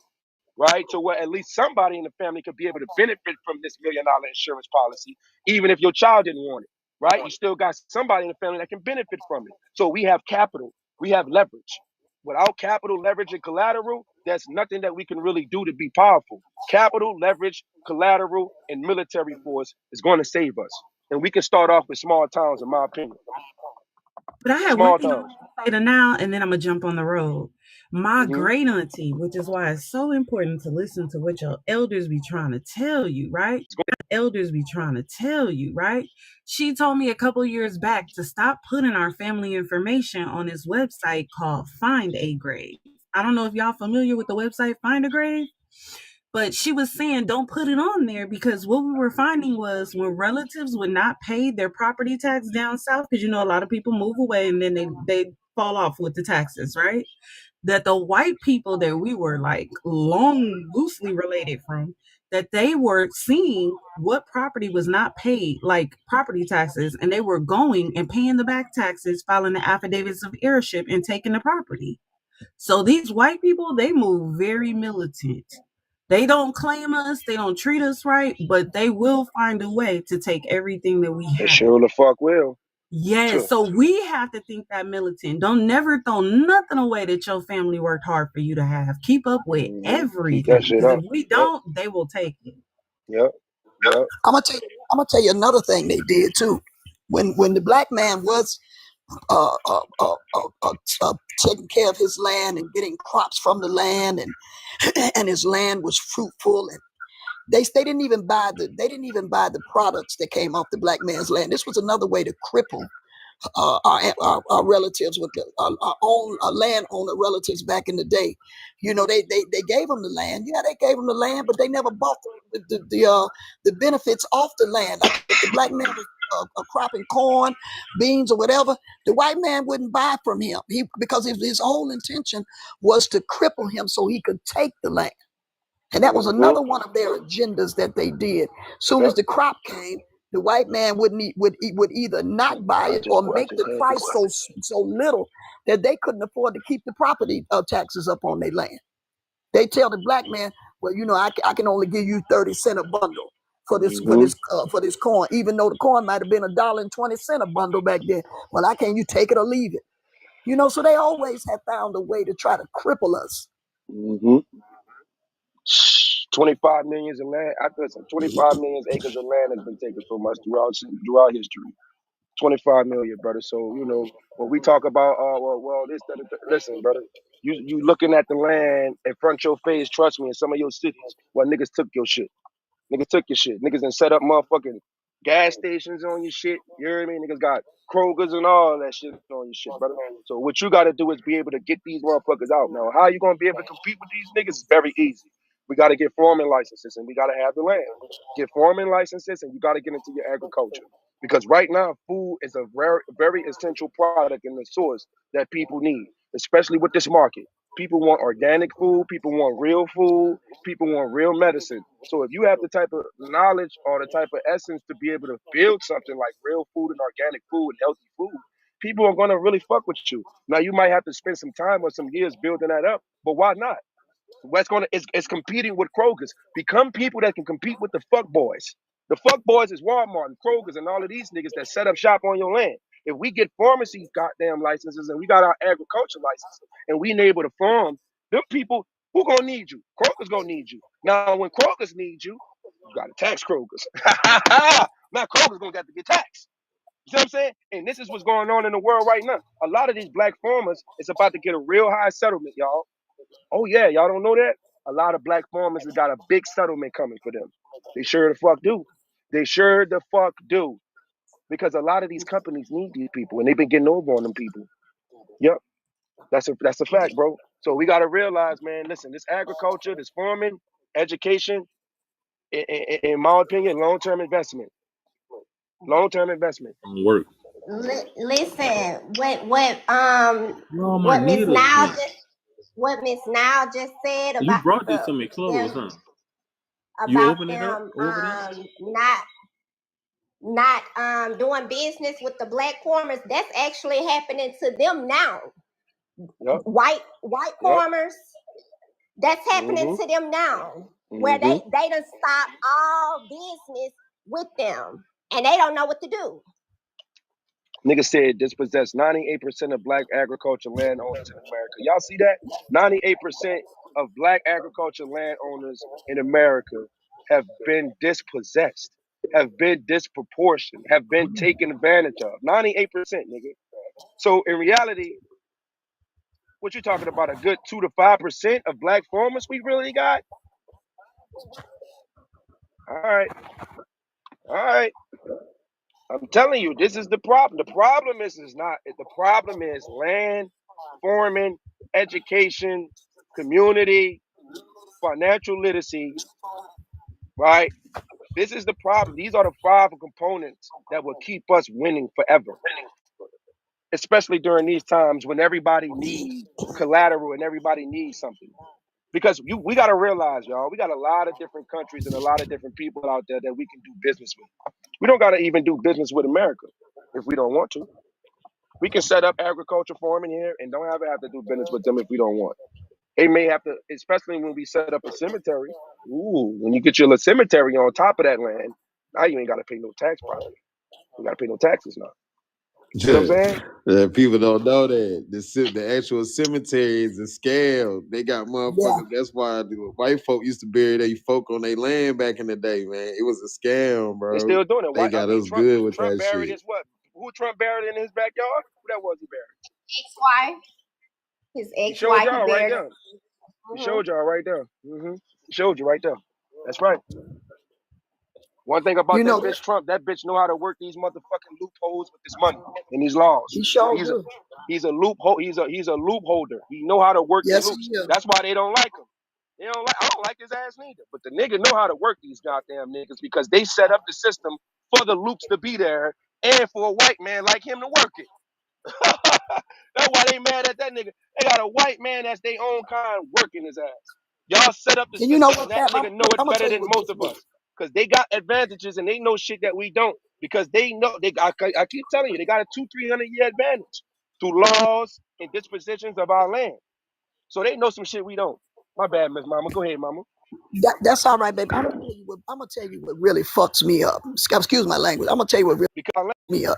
right? To where at least somebody in the family could be able to benefit from this $1 million insurance policy, even if your child didn't want it, right? You still got somebody in the family that can benefit from it. So we have capital, we have leverage. Without capital, leverage, and collateral, there's nothing that we can really do to be powerful. Capital, leverage, collateral, and military force is going to save us. And we can start off with small towns, in my opinion. But I have one Small thing I towns. want to say to now, and then I'm gonna jump on the road. My Mm-hmm. great auntie, which is why it's so important to listen to what your elders be trying to tell you, right? Elders be trying to tell you, right? She told me a couple years back to stop putting our family information on this website called Find a Grave. I don't know if y'all familiar with the website Find a Grave, but she was saying don't put it on there because what we were finding was when relatives would not pay their property tax down south, because you know a lot of people move away and then they fall off with the taxes, right? That the white people that we were like long loosely related from, that they were seeing what property was not paid, like property taxes, and they were going and paying the back taxes, filing the affidavits of heirship and taking the property. So these white people, they move very militant. They don't claim us, they don't treat us right, but they will find a way to take everything that we They have. sure the fuck will. Yes, so we have to think that militant. Don't never throw nothing away that your family worked hard for you to have. Keep up with Keep that everything. shit Because if up. we Yep. don't, they will take it. Yep. Yep. I'm gonna tell you another thing they did too. When the black man was uh, uh, uh, uh, uh, taking care of his land and getting crops from the land, and and his land was fruitful, and they didn't even buy the products that came off the black man's land. This was another way to cripple our relatives with our own landowner relatives back in the day. You know, they gave them the land. Yeah, they gave them the land, but they never bought the benefits off the land. Like if the black man was cropping corn, beans, or whatever, the white man wouldn't buy from him. Because his whole intention was to cripple him so he could take the land. And that was Mm-hmm. another one of their agendas that they did. Soon as Yep. the crop came, the white man would either not buy it or I make just the had price this. so little that they couldn't afford to keep the property taxes up on their land. They tell the black man, well, you know, I can only give you 30 cents a bundle for Mm-hmm. this corn, even though the corn might have been $1.20 a bundle back then. Well, I can't. You take it or leave it. You know, so they always have found a way to try to cripple us. Mm-hmm. 25 million of land. Listen, 25 million acres of land has been taken from us throughout history. 25 million, brother. So when we talk about listen, brother. You looking at the land in front of your face. Trust me, in some of your cities, well, niggas took your shit. Niggas took your shit. Niggas done set up motherfucking gas stations on your shit. You hear me? Niggas got Kroger's and all that shit on your shit, brother. So what you got to do is be able to get these motherfuckers out. Now, how you going to be able to compete with these niggas is very easy. We got to get farming licenses and we got to have the land. Get farming licenses and you got to get into your agriculture. Because right now, food is a very, very essential product in the source that people need, especially with this market. People want organic food. People want real food. People want real medicine. So if you have the type of knowledge or the type of essence to be able to build something like real food and organic food and healthy food, people are going to really fuck with you. Now, you might have to spend some time or some years building that up, but why not? What's going to is competing with Kroger's. Become people that can compete with the fuck boys. The fuck boys is Walmart and Kroger's and all of these niggas that set up shop on your land. If we get pharmacy goddamn licenses and we got our agriculture licenses and we able to farm, them people, who gonna need you? Kroger's gonna need you. Now, when Kroger's need you, you gotta tax Kroger's. Now Kroger's gonna have to get taxed. You see what I'm saying? And this is what's going on in the world right now. A lot of these black farmers is about to get a real high settlement, y'all. Oh yeah, y'all don't know that? A lot of black farmers have got a big settlement coming for them. They sure the fuck do. They sure the fuck do. Because a lot of these companies need these people and they've been getting over on them people. Yep. That's a fact, bro. So we gotta realize, man, listen, this agriculture, this farming, education, in my opinion, long-term investment. Long-term investment. Work. Listen, what No, my Miss needles. Now just said You about brought this to me close, huh? You about open it up them over there? not doing business with the black farmers. That's actually happening to them now. Yep. White farmers. That's happening Mm-hmm. to them now, where they done stop all business with them, and they don't know what to do. Nigga said dispossessed 98% of black agriculture landowners in America. Y'all see that? 98% of black agriculture landowners in America have been dispossessed, have been disproportioned, have been taken advantage of. 98%, nigga. So in reality, what you talking about? A good 2 to 5% of black farmers we really got? All right. I'm telling you, this is the problem. The problem is land, farming, education, community, financial literacy, right? This is the problem. These are the 5 components that will keep us winning forever, especially during these times when everybody needs collateral and everybody needs something. Because we got to realize, y'all, we got a lot of different countries and a lot of different people out there that we can do business with. We don't got to even do business with America if we don't want to. We can set up agriculture farming here and don't ever have to do business with them if we don't want. They may have to, especially when we set up a cemetery. Ooh, when you get your little cemetery on top of that land, now you ain't got to pay no tax property. You got to pay no taxes now. You know what I'm saying? People don't know that the actual cemetery is a scam. They got motherfuckers. Yeah. That's why white folk used to bury their folk on their land back in the day, man. It was a scam, bro. They still doing it. They got us good with Trump that buried shit. his what? Who Trump buried in his backyard? Who that was he buried? Ex-wife. His ex-wife. He showed y'all right there. He showed y'all right there. He showed you right there. That's right. One thing about that bitch Trump, that bitch know how to work these motherfucking loopholes with this money and these laws. He's a loophole. He's a loop holder. He know how to work the loops. That's why they don't like him. I don't like his ass neither. But the nigga know how to work these goddamn niggas because they set up the system for the loops to be there and for a white man like him to work it. That's why they mad at that nigga. They got a white man that's their own kind working his ass. Y'all set up the system and that nigga know it better than most of us. Because they got advantages and they know shit that we don't. Because they know, I keep telling you, they got a 200-300 year advantage through laws and dispositions of our land. So they know some shit we don't. My bad, Miss Mama. Go ahead, Mama. That's all right, baby. I'm gonna tell you what really fucks me up. Excuse my language. I'm gonna tell you what really fucks me up.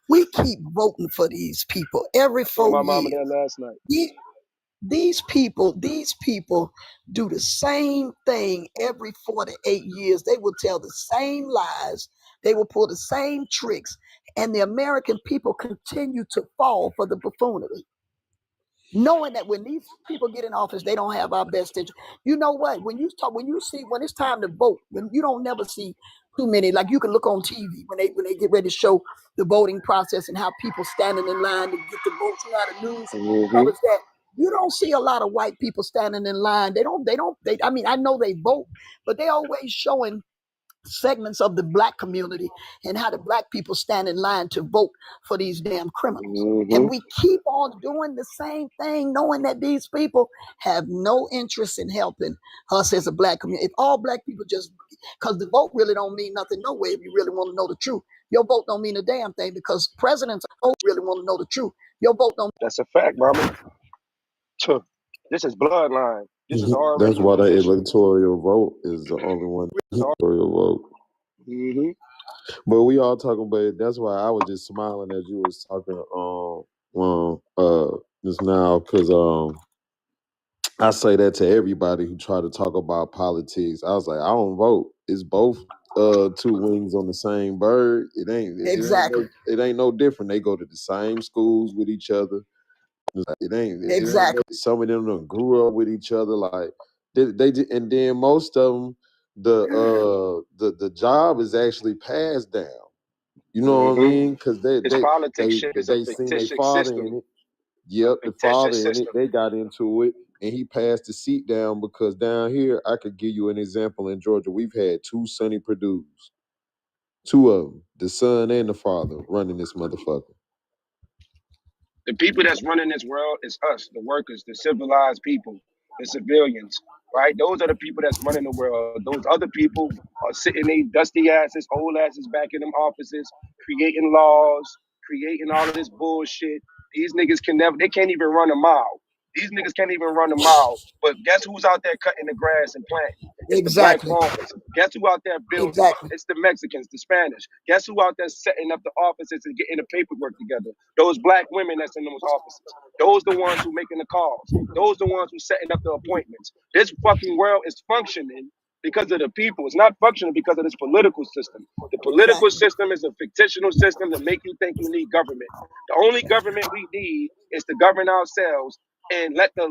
We keep voting for these people every 4 years. My mama there last night. these people do the same thing every 48 years. They will tell the same lies. They will pull the same tricks. And the American people continue to fall for the buffoonery, knowing that when these people get in office, they don't have our best interest. You know what? When you see when it's time to vote, when you don't never see too many, like you can look on TV when they get ready to show the voting process and how people standing in line to get the votes. You know how the news Mm-hmm. covers that. You don't see a lot of white people standing in line. They I mean, I know they vote, but they always showing segments of the black community and how the black people stand in line to vote for these damn criminals. Mm-hmm. And we keep on doing the same thing, knowing that these people have no interest in helping us as a black community. If all black people just, because the vote really don't mean nothing no way if you really want to know the truth. Your vote don't mean a damn thing because presidents don't really want to know the truth. Your vote don't. That's a fact, mama. This is bloodline. This is That's already a why the position. electoral vote is the only one. Electoral vote. Mm-hmm. But we all talking about it. That's why I was just smiling as you was talking just now, because I say that to everybody who try to talk about politics. I was like, I don't vote. It's both two wings on the same bird. Exactly. It ain't no different. They go to the same schools with each other. It ain't Exactly. some of them grew up with each other. Like and then most of them, the job is actually passed down. You know what I Mm-hmm. mean? Because This politics shit is a they seen their fictitious father system. in it. A Yep, the father fictitious in it. system. They got into it, and he passed the seat down because down here, I could give you an example. In Georgia, we've had two Sonny Perdue's, two of them, the son and the father, running this motherfucker. The people that's running this world is us, the workers, the civilized people, the civilians, right? Those are the people that's running the world. Those other people are sitting they dusty asses, old asses back in them offices, creating laws, creating all of this bullshit. These niggas they can't even run a mile. These niggas can't even run a mile. But guess who's out there cutting the grass and planting? It's the black Exactly. farmers. Guess who out there building? Exactly. It's the Mexicans, the Spanish. Guess who out there setting up the offices and getting the paperwork together? Those black women that's in those offices. Those the ones who making the calls. Those the ones who setting up the appointments. This fucking world is functioning because of the people. It's not functioning because of this political system. The political Exactly. system is a fictional system to make you think you need government. The only government we need is to govern ourselves and let the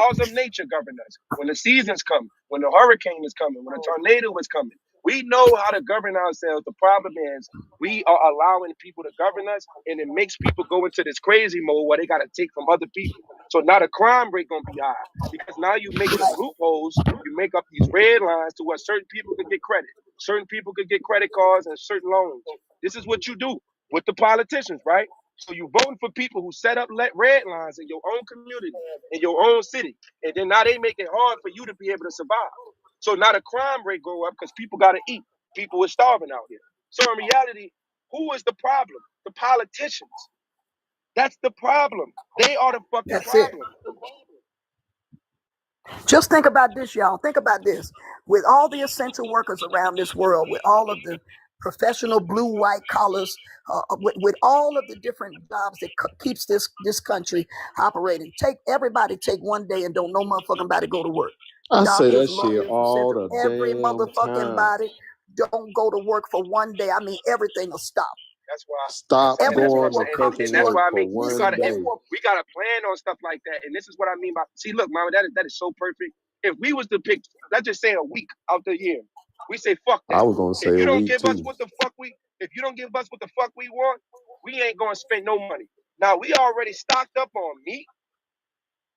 laws of nature govern us. When the seasons come, when the hurricane is coming, when a tornado is coming, we know how to govern ourselves. The problem is we are allowing people to govern us, and it makes people go into this crazy mode where they got to take from other people. So now the crime rate gonna be high because now you make some loopholes. You make up these red lines to where certain people could get credit, certain people could get credit cards and certain loans. This is what you do with the politicians, right? So you voting for people who set up red lines in your own community, in your own city, and then now they make it hard for you to be able to survive. So now the crime rate go up because people got to eat. People are starving out here. So in reality, who is the problem? The politicians. That's the problem. They are the fucking That's it. problem. Just think about this, y'all. Think about this. With all the essential workers around this world, with all of the professional blue, white collars, with all of the different jobs that keeps this country operating, take one day and don't no motherfucking body go to work. I say Doctors, that shit lawyers, all etc. the Every damn motherfucking time. body don't go to work for one day. I mean, everything will stop. That's why. Stop That's what Everything I'm going to will saying, come and fucking to that's a work why I for mean listen. one day. we got to plan on stuff like that, and this is what I mean by. See, look, mama, that is so perfect. If we was to pick, let's just say a week out the year, we say fuck I that. was gonna If say you a don't week give us too. what the fuck if you don't give us what the fuck we want, we ain't gonna spend no money. Now we already stocked up on meat,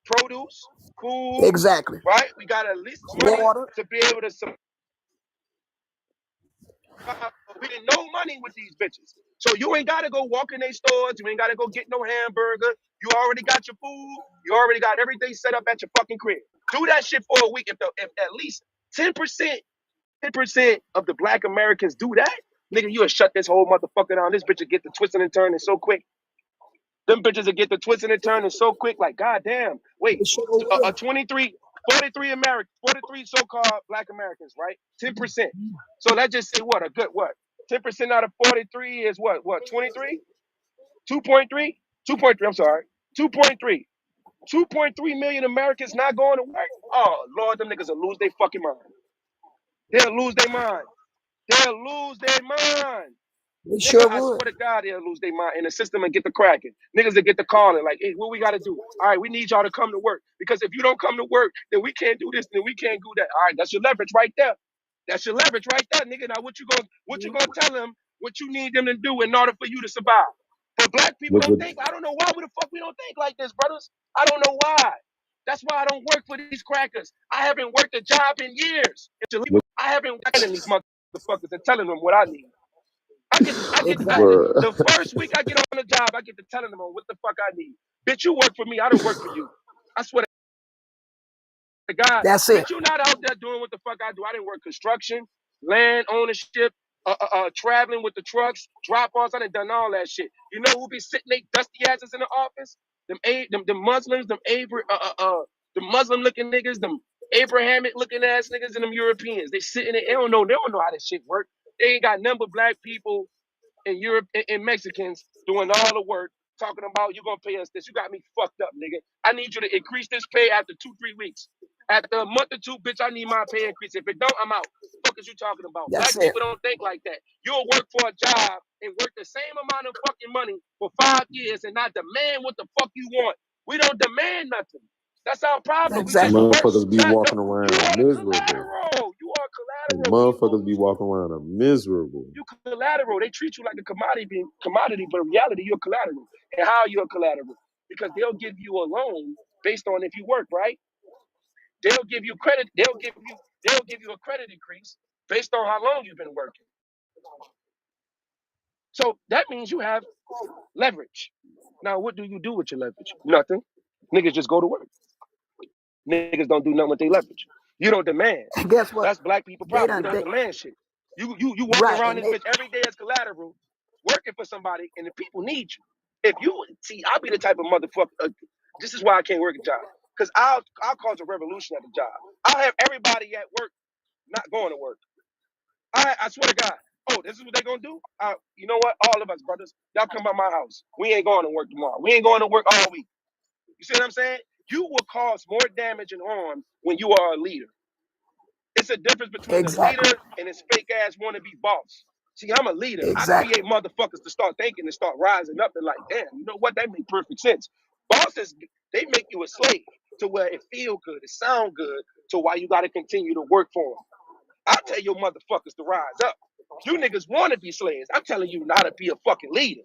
produce, food, Exactly. right? We got at least money Water. to be able to survive. We didn't no money with these bitches. So you ain't gotta go walk in their stores. You ain't gotta go get no hamburger. You already got your food. You already got everything set up at your fucking crib. Do that shit for a week. If at least 10% of the black Americans do that, nigga, you will shut this whole motherfucker down. This bitch will get the twisting and turning so quick. Them bitches will get the twisting and turning so quick, like, goddamn. Wait, a 43 Americans, 43 so-called black Americans, right? 10%. So let's just say what? A good what? 10% out of 43 is what? What, 23? 2.3? 2.3, I'm sorry. 2.3. 2.3 million Americans not going to work. Oh, Lord, them niggas will lose their fucking mind. They'll lose their mind. They'll lose their mind. They Nigga, sure I would. swear to God, they'll lose their mind in the system and get the cracking. Niggas that get the calling, like, hey, what we got to do? All right, we need y'all to come to work. Because if you don't come to work, then we can't do this, then we can't do that. All right, that's your leverage right there. That's your leverage right there, nigga. Now, what you gonna tell them what you need them to do in order for you to survive? But black people Look don't what think, I don't know why the fuck we don't think like this, brothers. I don't know why. That's why I don't work for these crackers. I haven't worked a job in years. look, I haven't worked in these motherfuckers and telling them what I need. I get Exactly. the first week I get on the job, I get to telling them what the fuck I need. Bitch, you work for me, I don't work for you. I swear to God, That's it. bitch, you not out there doing what the fuck I do. I didn't work construction, land ownership, traveling with the trucks, drop offs. I done all that shit. You know who be sitting they dusty asses in the office? Them Muslims, the Muslim looking niggas, them Abrahamic looking ass niggas, and them Europeans. They sitting there, they don't know how this shit work. They ain't got number black people and Europe and Mexicans doing all the work, talking about you gonna pay us this. You got me fucked up, nigga. I need you to increase this pay after 2-3 weeks. After a month or two, bitch, I need my pay increase. If it don't, I'm out. Fuck is you talking about? That's Black it. people don't think like that. You'll work for a job and work the same amount of fucking money for 5 years and not demand what the fuck you want. We don't demand nothing. That's our problem. We just Exactly. work. motherfuckers be No, walking you around are the miserable. collateral. You are Like, collateral, people. motherfuckers be walking around miserable. You collateral. They treat you like a commodity, but in reality, you're collateral. And how you're collateral? Because they'll give you a loan based on if you work, right? They'll give you credit. They'll give you a credit increase based on how long you've been working. So that means you have leverage. Now, what do you do with your leverage? Nothing. Niggas just go to work. Niggas don't do nothing with their leverage. You don't demand. And guess what? That's black people They problem. We done don't they, demand shit. You walking right. around And this they bitch every day as collateral, working for somebody, and the people need you. If you see, I'll be the type of motherfucker. This is why I can't work a job. Cause I'll cause a revolution at the job. I'll have everybody at work not going to work. I swear to God. Oh, this is what they gonna do? You know what? All of us, brothers, y'all come by my house. We ain't going to work tomorrow. We ain't going to work all week. You see what I'm saying? You will cause more damage and harm when you are a leader. It's a difference between a exactly. leader and his fake ass wannabe boss. See, I'm a leader. I Exactly. create motherfuckers to start thinking and start rising up and like, damn, you know what? That makes perfect sense. Bosses, they make you a slave to where it feel good, it sound good, to why you got to continue to work for them. I tell your motherfuckers to rise up. You niggas want to be slaves. I'm telling you not to be a fucking leader.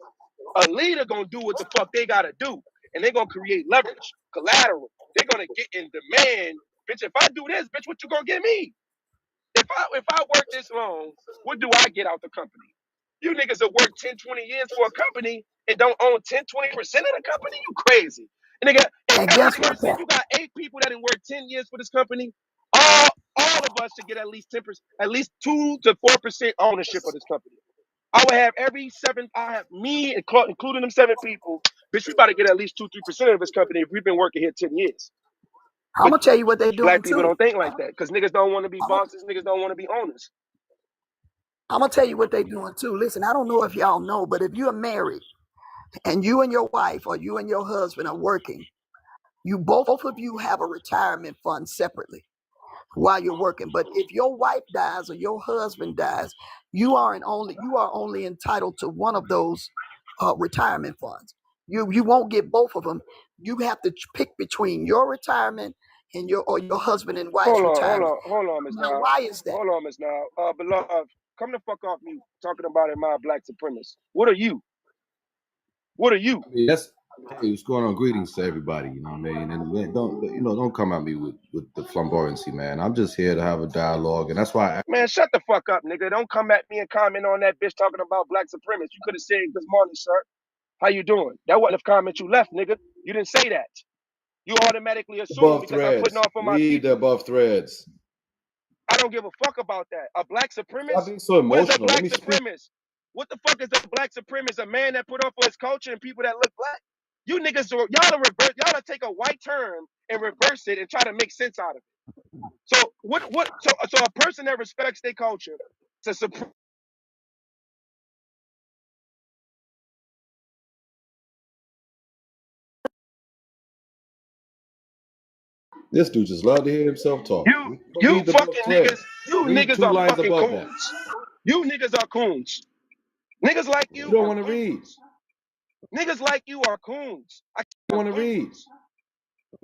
A leader gonna do what the fuck they gotta do, and they gonna create leverage, collateral. They're gonna get in demand. Bitch, if I do this, bitch, what you gonna give me? If I work this long, what do I get out the company? You niggas that work 10, 20 years for a company and don't own 10, 20% of the company, you crazy. And nigga, if And every guess what, person, Pat? you got 8 people that didn't work 10 years for this company, all of us should get at least 10%, at least 2 to 4% ownership of this company. I would have I have me, including them 7 people, bitch, we about to get at least 2, 3% of this company if we've been working here 10 years. I'm But gonna tell you what they're doing black people too. don't think like that because niggas don't want to be I'm gonna, bosses, niggas don't want to be owners. I'm gonna tell you what they're doing too. Listen, I don't know if y'all know, but if you're married and you and your wife or you and your husband are working, you both of you have a retirement fund separately while you're working. But if your wife dies or your husband dies, you are only entitled to one of those retirement funds. You won't get both of them. You have to pick between your retirement and your husband and wife's retirement. Hold on, Miss Now, Now. why is that? Hold on, Miss Now. Beloved, come the fuck off mute. Talking about in my black supremacist. What are you? What are you? Yes. Hey, what's going on? Greetings to everybody. You know what I mean? And don't come at me with the flamboyancy, man. I'm just here to have a dialogue, and that's why. Man, shut the fuck up, nigga. Don't come at me and comment on that bitch talking about black supremacists. You could have said, good morning, sir. How you doing? That wasn't a comment you left, nigga. You didn't say that. You automatically assume Above because I'm putting threads. on for my Read the people. above threads. I don't give a fuck about that. A black Stop supremacist? being so What is a emotional. Let black me speak. supremacist? What the fuck is a black supremacist? A man that put on for his culture and people that look black? You niggas, y'all take a white term and reverse it and try to make sense out of it. So so a person that respects their culture, it's a This dude just love to hear himself talk. You Read the book fucking clear. niggas, you Read niggas 2 are lines fucking above that. coons. You niggas are coons. Niggas like You you don't are want to read. coons. Niggas like you are coons. You don't want to read.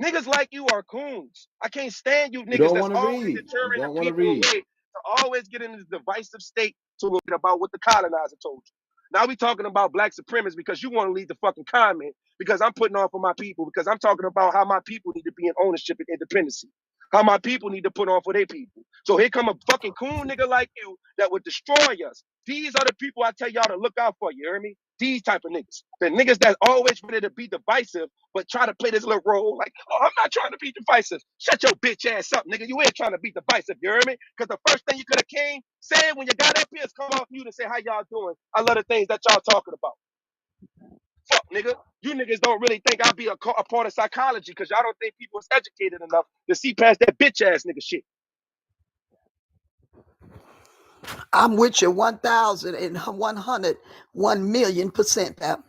Niggas like you are coons. I can't stand you You niggas don't that's want to always read. You deterring the don't want to people read. away to always get in this divisive state to look about what the colonizer told you. Now we talking about black supremacists because you want to lead the fucking comment because I'm putting on for my people because I'm talking about how my people need to be in ownership and independency. How my people need to put on for their people. So here come a fucking coon nigga like you that would destroy us. These are the people I tell y'all to look out for, you hear me? These type of niggas. The niggas that always ready to be divisive, but try to play this little role like, oh, I'm not trying to be divisive. Shut your bitch ass up, nigga. You ain't trying to be divisive, you hear me? Because the first thing you could have came, said when you got up here is come off mute and say, how y'all doing? I love the things that y'all talking about. Fuck, nigga. You niggas don't really think I'll be a part of psychology because y'all don't think people is educated enough to see past that bitch ass nigga shit. I'm with you 1,100, 1,000,000%, Pap.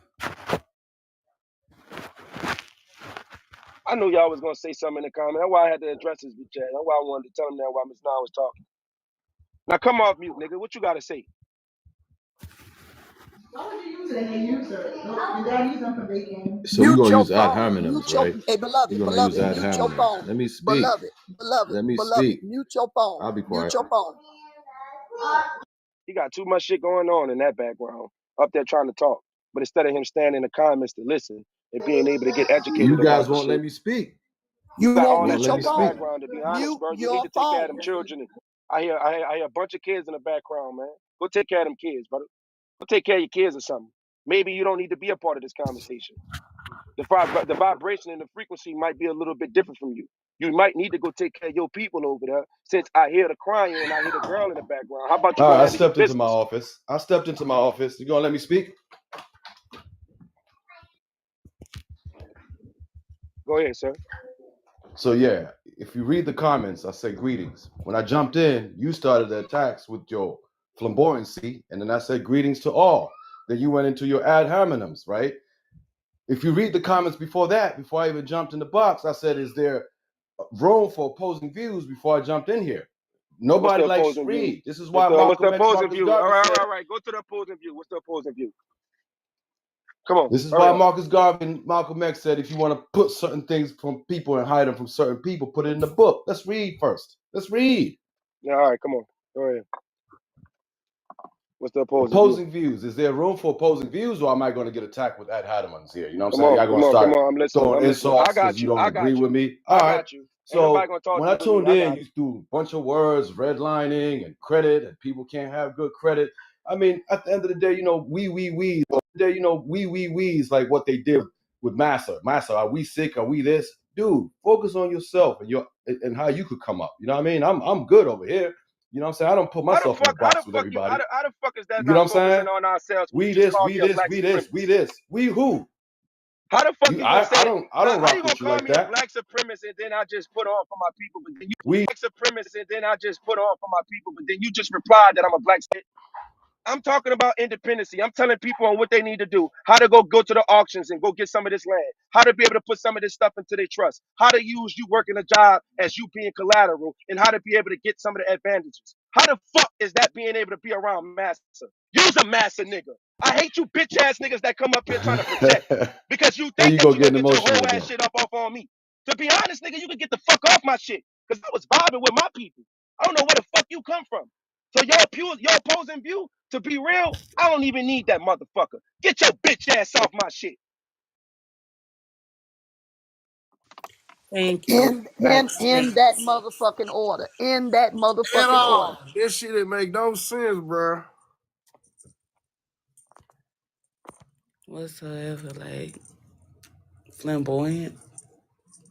I knew y'all was gonna say something in the comment. That's why I had to address this bitch ass. That's why I wanted to tell him that while Miss Nah was talking. Now come off mute, nigga. What you gotta say? Why would you use it? They use it. Your dad used them for baking. So we're Mute gonna your use ad phone. hominems, Mute your, right? hey, We're beloved, gonna use beloved, ad mute your hominems. phone. Let me speak. Beloved, beloved, Let me beloved, speak. mute your phone. I'll be Mute quiet. your phone. He got too much shit going on in that background, up there trying to talk. But instead of him standing in the comments to listen and being able to get You educated guys about the won't let shit, me speak. You got won't all You that won't mute let shit your me in the speak. phone. background. To be honest, Mute bro, you need your to take care of them phone. children. I hear a bunch of kids in the background, man. Go take care of them kids, brother. Go take care of your kids or something. Maybe you don't need to be a part of this conversation. The vibration and the frequency might be a little bit different from you. You might need to go take care of your people over there since I hear the crying and I hear the girl in the background. How about you All go right, I handle your stepped into my business? office. You gonna let me speak? Go ahead, sir. So yeah, if you read the comments, I said greetings. When I jumped in, you started the attacks with your flamboyancy, and then I said greetings to all. Then you went into your ad hominems, right? If you read the comments before that, before I even jumped in the box, I said, is there room for opposing views before I jumped in here? What's Nobody the likes opposing view? Reed. This is What's why the Malcolm X, opposing Marcus view? All Garvey right, said, Go to the opposing view. What's the opposing view? Come on, this is hurry why up. Marcus Garvey and Malcolm X said, if you want to put certain things from people and hide them from certain people, put it in the book. Let's read first. Let's read. Yeah, all right, come on. Go ahead. What's the opposing view? Opposing views. Is there room for opposing views, or am I going to get attacked with ad hominems here? You know what I'm Come saying? on, Y'all going to start I'm listening. throwing I'm listening. I insults because got you you. don't I agree got with you. me. I All right. got you. Ain't nobody So gonna talk when to I you but me. tuned I in, got you it. threw a bunch of words, redlining and credit, and people can't have good credit. I mean, at the end of the day, we's like what they did with Massa. Massa, are we sick? Are we this? Dude, focus on yourself and how you could come up. You know what I mean? I'm good over here. You know what I'm saying? I don't put myself in a box with everybody. How the fuck is that You get what not I'm focusing saying? on ourselves when you We just this, called we me a this, black we this, we supremacist? this. We who? How the fuck You you gonna I say don't how rock you gonna with you call like me a that. black supremacist and then I just put on for my people, but then you We black supremacist and then I just put on for my people, but then you just replied that I'm a black. I'm talking about independency. I'm telling people on what they need to do, how to go to the auctions and go get some of this land, how to be able to put some of this stuff into their trust, how to use you working a job as you being collateral, and how to be able to get some of the advantages. How the fuck is that being able to be around massa? Use a massa nigga. I hate you bitch ass niggas that come up here trying to project because you There think you that go you gonna getting get your emotional whole ass again. shit up off on me. To be honest, nigga, you can get the fuck off my shit because I was vibing with my people. I don't know where the fuck you come from. So your opposing view, to be real, I don't even need that motherfucker. Get your bitch ass off my shit. Thank you. In Facts. that motherfucking order. In that At motherfucking order. all. This shit didn't make no sense, bro. Whatsoever, like flamboyant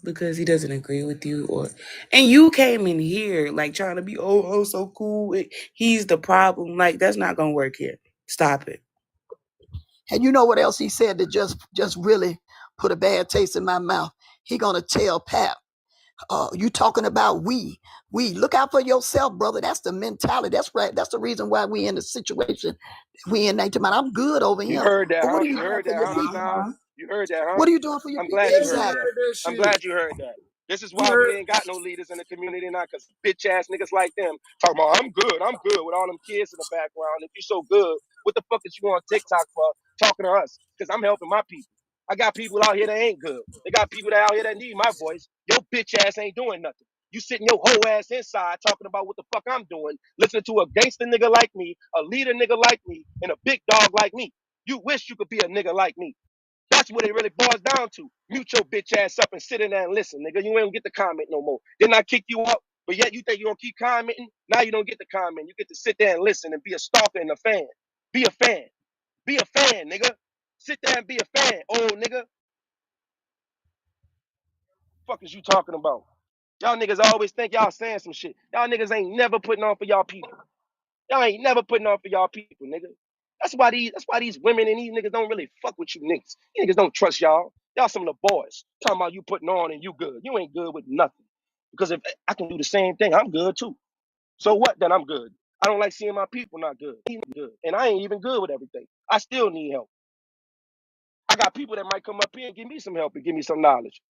because he doesn't agree with you, and you came in here like trying to be so cool. He's the problem. Like that's not gonna work here. Stop it. And you know what else he said that just really put a bad taste in my mouth? He gonna tell Pap, you talking about we look out for yourself, brother. That's the mentality. That's right. That's the reason why we in the situation we in 19. I'm good over You him. heard that, But what huh? are you You doing heard for that, your huh, Miss people? Nah? You heard that, huh? What are you doing for your I'm people? glad Yeah, you we heard Exactly. that. heard that I'm shit. glad you heard that. This is why we ain't got no leaders in the community now, because bitch ass niggas like them talking about I'm good with all them kids in the background. If you so good, what the fuck is you on TikTok for talking to us? Because I'm helping my people. I got people out here that ain't good. They got people that out here that need my voice. Your bitch ass ain't doing nothing. You sitting your whole ass inside talking about what the fuck I'm doing, listening to a gangster nigga like me, a leader nigga like me, and a big dog like me. You wish you could be a nigga like me. That's what it really boils down to. Mute your bitch ass up and sit in there and listen, nigga. You ain't gonna get the comment no more. Didn't I kick you out? But yet you think you're gonna keep commenting? Now you don't get the comment. You get to sit there and listen and be a stalker and a fan. Be a fan. Be a fan, nigga. Sit there and be a fan, old nigga. Fuck is you talking about? Y'all niggas always think y'all saying some shit. Y'all niggas ain't never putting on for y'all people. Y'all ain't never putting on for y'all people, nigga. That's why these women and these niggas don't really fuck with you niggas. You niggas don't trust y'all. Y'all some of the boys. Talking about you putting on and you good. You ain't good with nothing. Because if I can do the same thing, I'm good too. So what then? I'm good. I don't like seeing my people not good. And I ain't even good with everything. I still need help. I got people that might come up here and give me some help and give me some knowledge.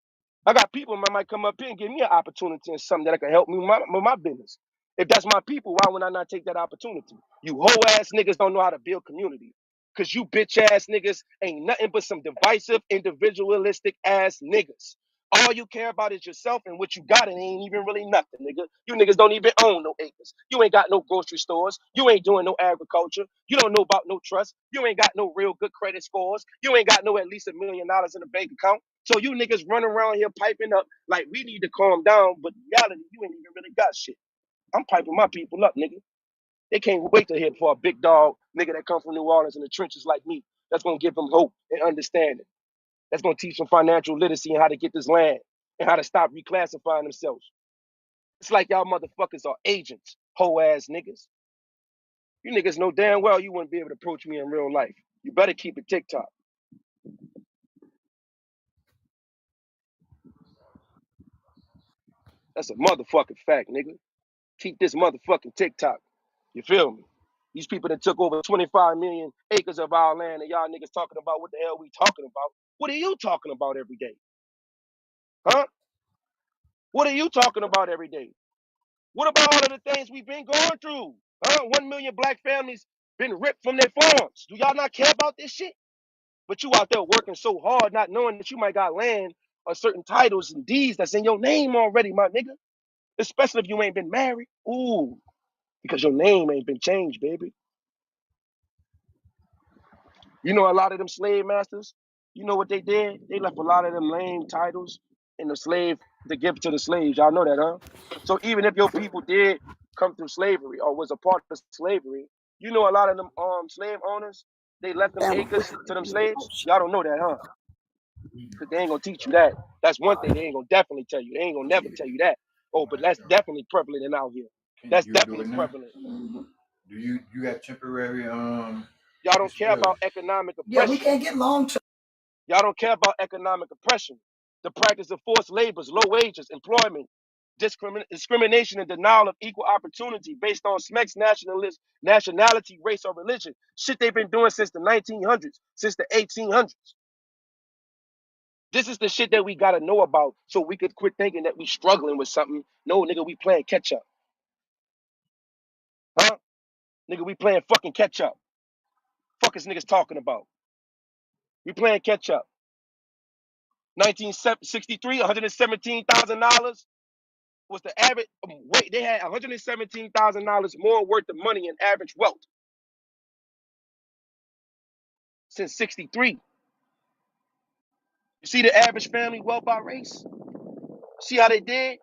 I got people that might come up here and give me an opportunity and something that can help me with my business. If that's my people, why would I not take that opportunity? You whole ass niggas don't know how to build community. Cause you bitch ass niggas ain't nothing but some divisive, individualistic ass niggas. All you care about is yourself and what you got, and it ain't even really nothing, nigga. You niggas don't even own no acres. You ain't got no grocery stores. You ain't doing no agriculture. You don't know about no trust. You ain't got no real good credit scores. You ain't got no at least $1 million in a bank account. So you niggas run around here piping up like we need to calm down, but in reality, you ain't even really got shit. I'm piping my people up, nigga. They can't wait to hear for a big dog nigga that come from New Orleans in the trenches like me. That's gonna give them hope and understanding. That's gonna teach them financial literacy and how to get this land and how to stop reclassifying themselves. It's like y'all motherfuckers are agents, hoe ass niggas. You niggas know damn well you wouldn't be able to approach me in real life. You better keep it TikTok. That's a motherfucking fact, nigga. Keep this motherfucking TikTok. You feel me? These people that took over 25 million acres of our land and y'all niggas talking about what the hell we talking about. What are you talking about every day? Huh? What are you talking about every day? What about all of the things we've been going through? Huh? 1 million black families been ripped from their farms. Do y'all not care about this shit? But you out there working so hard, not knowing that you might got land or certain titles and deeds that's in your name already, my nigga. Especially if you ain't been married. Ooh, because your name ain't been changed, baby. You know, a lot of them slave masters, you know what they did? They left a lot of them lame titles in the slave to give to the slaves. Y'all know that, huh? So even if your people did come through slavery or was a part of slavery, you know a lot of them slave owners, they left them acres to them slaves. Y'all don't know that, huh? Because they ain't gonna teach you that. That's one thing they ain't gonna definitely tell you. They ain't gonna never tell you that. Oh, but that's definitely prevalent in out here. That's definitely prevalent. Do you got temporary Y'all don't care about economic Yeah, we oppression. can't get long term. Y'all don't care about economic oppression, the practice of forced labors, low wages, employment, discrimination, and denial of equal opportunity based on SMEC's nationality, race, or religion. Shit they've been doing since the 1900s, since the 1800s. This is the shit that we gotta know about so we could quit thinking that we struggling with something. No, nigga, we playing catch up. Huh? Nigga, we playing fucking catch up. Fuck is niggas talking about? We playing catch up. 1963, $117,000 was the average wait. They had $117,000 more worth of money in average wealth since '63. You see the average family wealth by race? See how they did?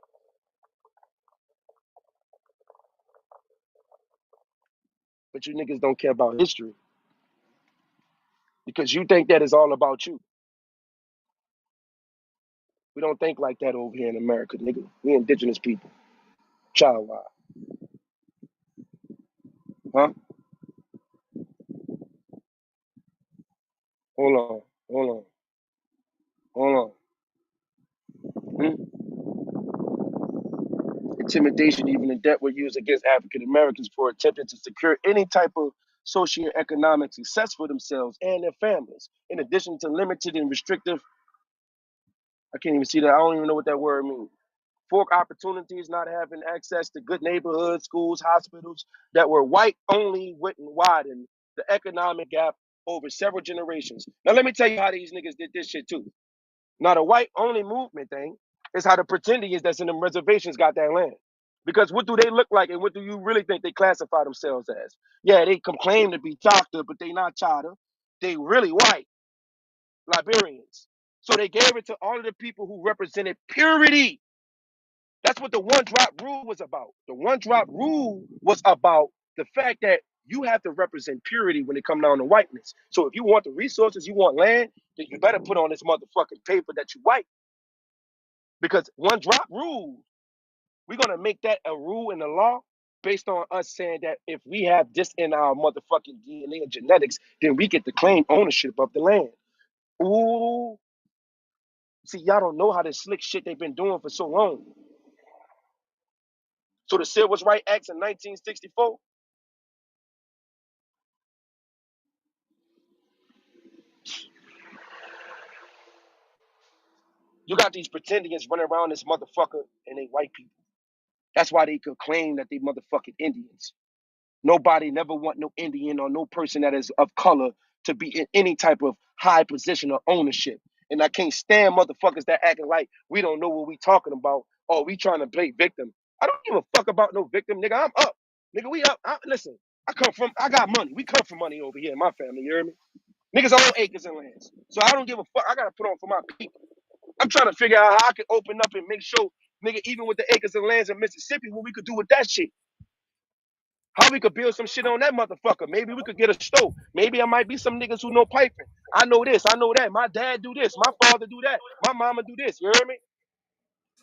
But you niggas don't care about history because you think that is all about you. We don't think like that over here in America, nigga. We indigenous people. Child wise. Huh? Hold on. Hold on. Hold on. Intimidation, even in debt, were used against African Americans for attempting to secure any type of socioeconomic success for themselves and their families, in addition to limited and restrictive. I can't even see that. I don't even know what that word means. fork opportunities, not having access to good neighborhoods, schools, hospitals that were white only went and widened the economic gap over several generations. Now let me tell you how these niggas did this shit too. Now the white only movement thing is how the pretendians that's in them reservations got that land. Because what do they look like and what do you really think they classify themselves as? Yeah, they claim to be Choctaw, but they not Choctaw. They really white Liberians. So they gave it to all of the people who represented purity. That's what the one drop rule was about. The one drop rule was about the fact that you have to represent purity when it comes down to whiteness. So if you want the resources, you want land, then you better put on this motherfucking paper that you white. Because one drop rule, we're gonna make that a rule in the law based on us saying that if we have this in our motherfucking DNA and genetics, then we get to claim ownership of the land. Ooh, see, y'all don't know how this slick shit they've been doing for so long. So the Civil Rights Act in 1964, you got these pretendians running around this motherfucker and they white people. That's why they could claim that they motherfucking Indians. Nobody never want no Indian or no person that is of color to be in any type of high position of ownership. And I can't stand motherfuckers that acting like we don't know what we talking about or we trying to play victim. I don't give a fuck about no victim, nigga. I'm up. Nigga, we up. Listen, I got money. We come from money over here in my family, you hear me? Niggas own acres and lands. So I don't give a fuck. I gotta put on for my people. I'm trying to figure out how I can open up and make sure, nigga, even with the acres and lands in Mississippi, what we could do with that shit. How we could build some shit on that motherfucker. Maybe we could get a stove. Maybe I might be some niggas who know piping. I know this, I know that. My dad do this, my father do that, my mama do this. You hear me?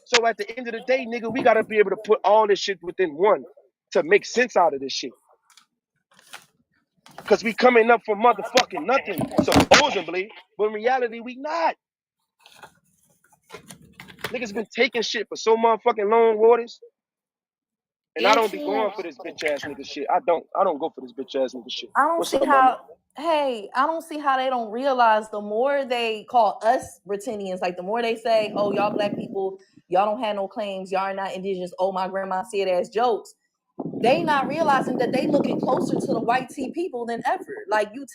So at the end of the day, nigga, we gotta be able to put all this shit within one to make sense out of this shit. Cause we coming up for motherfucking nothing, supposedly, but in reality, we not. Niggas been taking shit for so motherfucking long, Waters. And I don't be going for this bitch ass nigga shit. I don't go for this bitch ass nigga shit. I don't What's see up, mama? hey, I don't see how they don't realize the more they call us Britannians, like the more they say, oh, y'all black people, y'all don't have no claims, y'all are not indigenous, oh, my grandma said as jokes. They not realizing that they looking closer to the white tea people than ever. Like you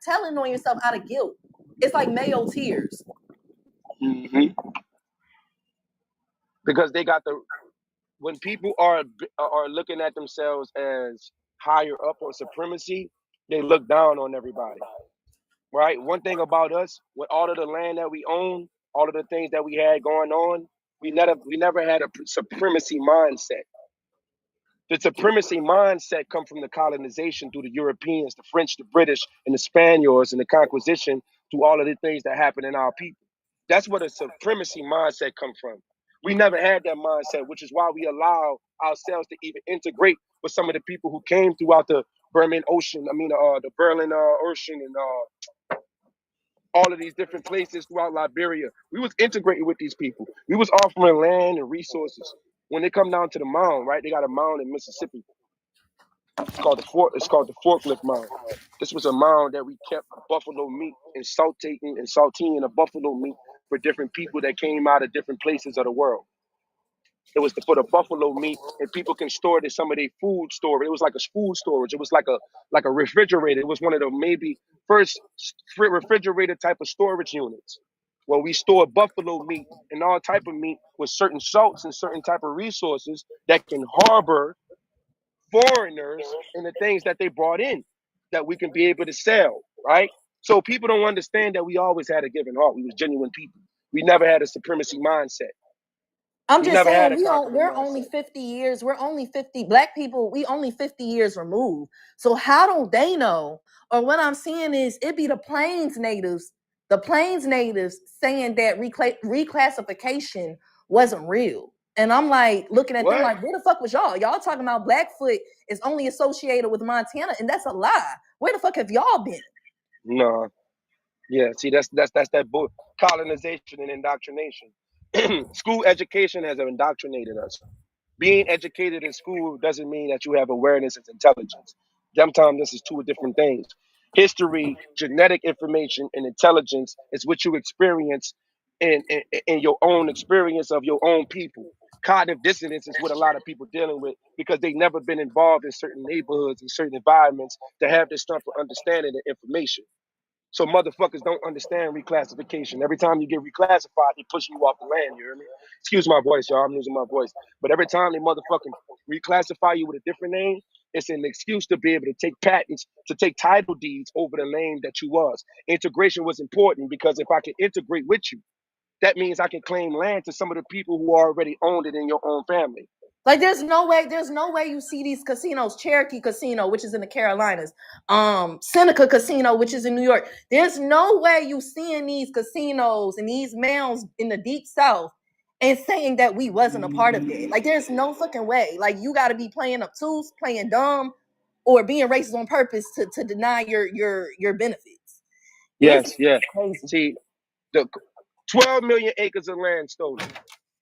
telling on yourself out of guilt. It's like male tears. Mm-hmm. Because they got when people are looking at themselves as higher up on supremacy, they look down on everybody. Right? One thing about us, with all of the land that we own, all of the things that we had going on, we never had a supremacy mindset. The supremacy mindset come from the colonization through the Europeans, the French, the British, and the Spaniards, and the conquisition through all of the things that happened in our people. That's where the supremacy mindset come from. We never had that mindset, which is why we allow ourselves to even integrate with some of the people who came throughout the Berlin Ocean. The Berlin Ocean and all of these different places throughout Liberia. We was integrating with these people. We was offering land and resources. When they come down to the mound, right? They got a mound in Mississippi. It's called the forklift mound. This was a mound that we kept buffalo meat and saltine the buffalo meat for different people that came out of different places of the world. It was to put a buffalo meat and people can store it in some of their food storage. It was like a food storage. It was like a refrigerator. It was one of the maybe first refrigerator type of storage units where we store buffalo meat and all type of meat with certain salts and certain type of resources that can harbor foreigners and the things that they brought in that we can be able to sell, right? So people don't understand that we always had a giving heart. We was genuine people. We never had a supremacy mindset. I'm We just never had saying a conquering we're only mindset. 50 years. We're only 50 black people. We only 50 years removed. So how don't they know? Or what I'm seeing is it be the Plains natives saying that reclassification wasn't real. And I'm like looking at them What? like, where the fuck was y'all? Y'all talking about Blackfoot is only associated with Montana, and that's a lie. Where the fuck have y'all been? No. Yeah, see, that's that book, colonization and indoctrination. School education has indoctrinated us. Being educated in school doesn't mean that you have awareness and intelligence. Sometimes this is two different things. History, genetic information, and intelligence is what you experience in your own experience of your own people. Cognitive dissonance is what a lot of people dealing with because they've never been involved in certain neighborhoods and certain environments to have this type of understanding and information. So motherfuckers don't understand reclassification. Every time you get reclassified, they push you off the land. You hear me? Excuse my voice, y'all. I'm losing my voice. But every time they motherfucking reclassify you with a different name, it's an excuse to be able to take patents, to take title deeds over the name that you was. Integration was important because if I can integrate with you, that means I can claim land to some of the people who already owned it in your own family. Like there's no way you see these casinos, Cherokee Casino, which is in the Carolinas, Seneca Casino, which is in New York. There's no way you seeing these casinos and these mounds in the deep south and saying that we wasn't a part of it. Like there's no fucking way. Like you gotta be playing obtuse, playing dumb, or being racist on purpose to deny your benefits. Yes, It's crazy. See, the 12 million acres of land stolen.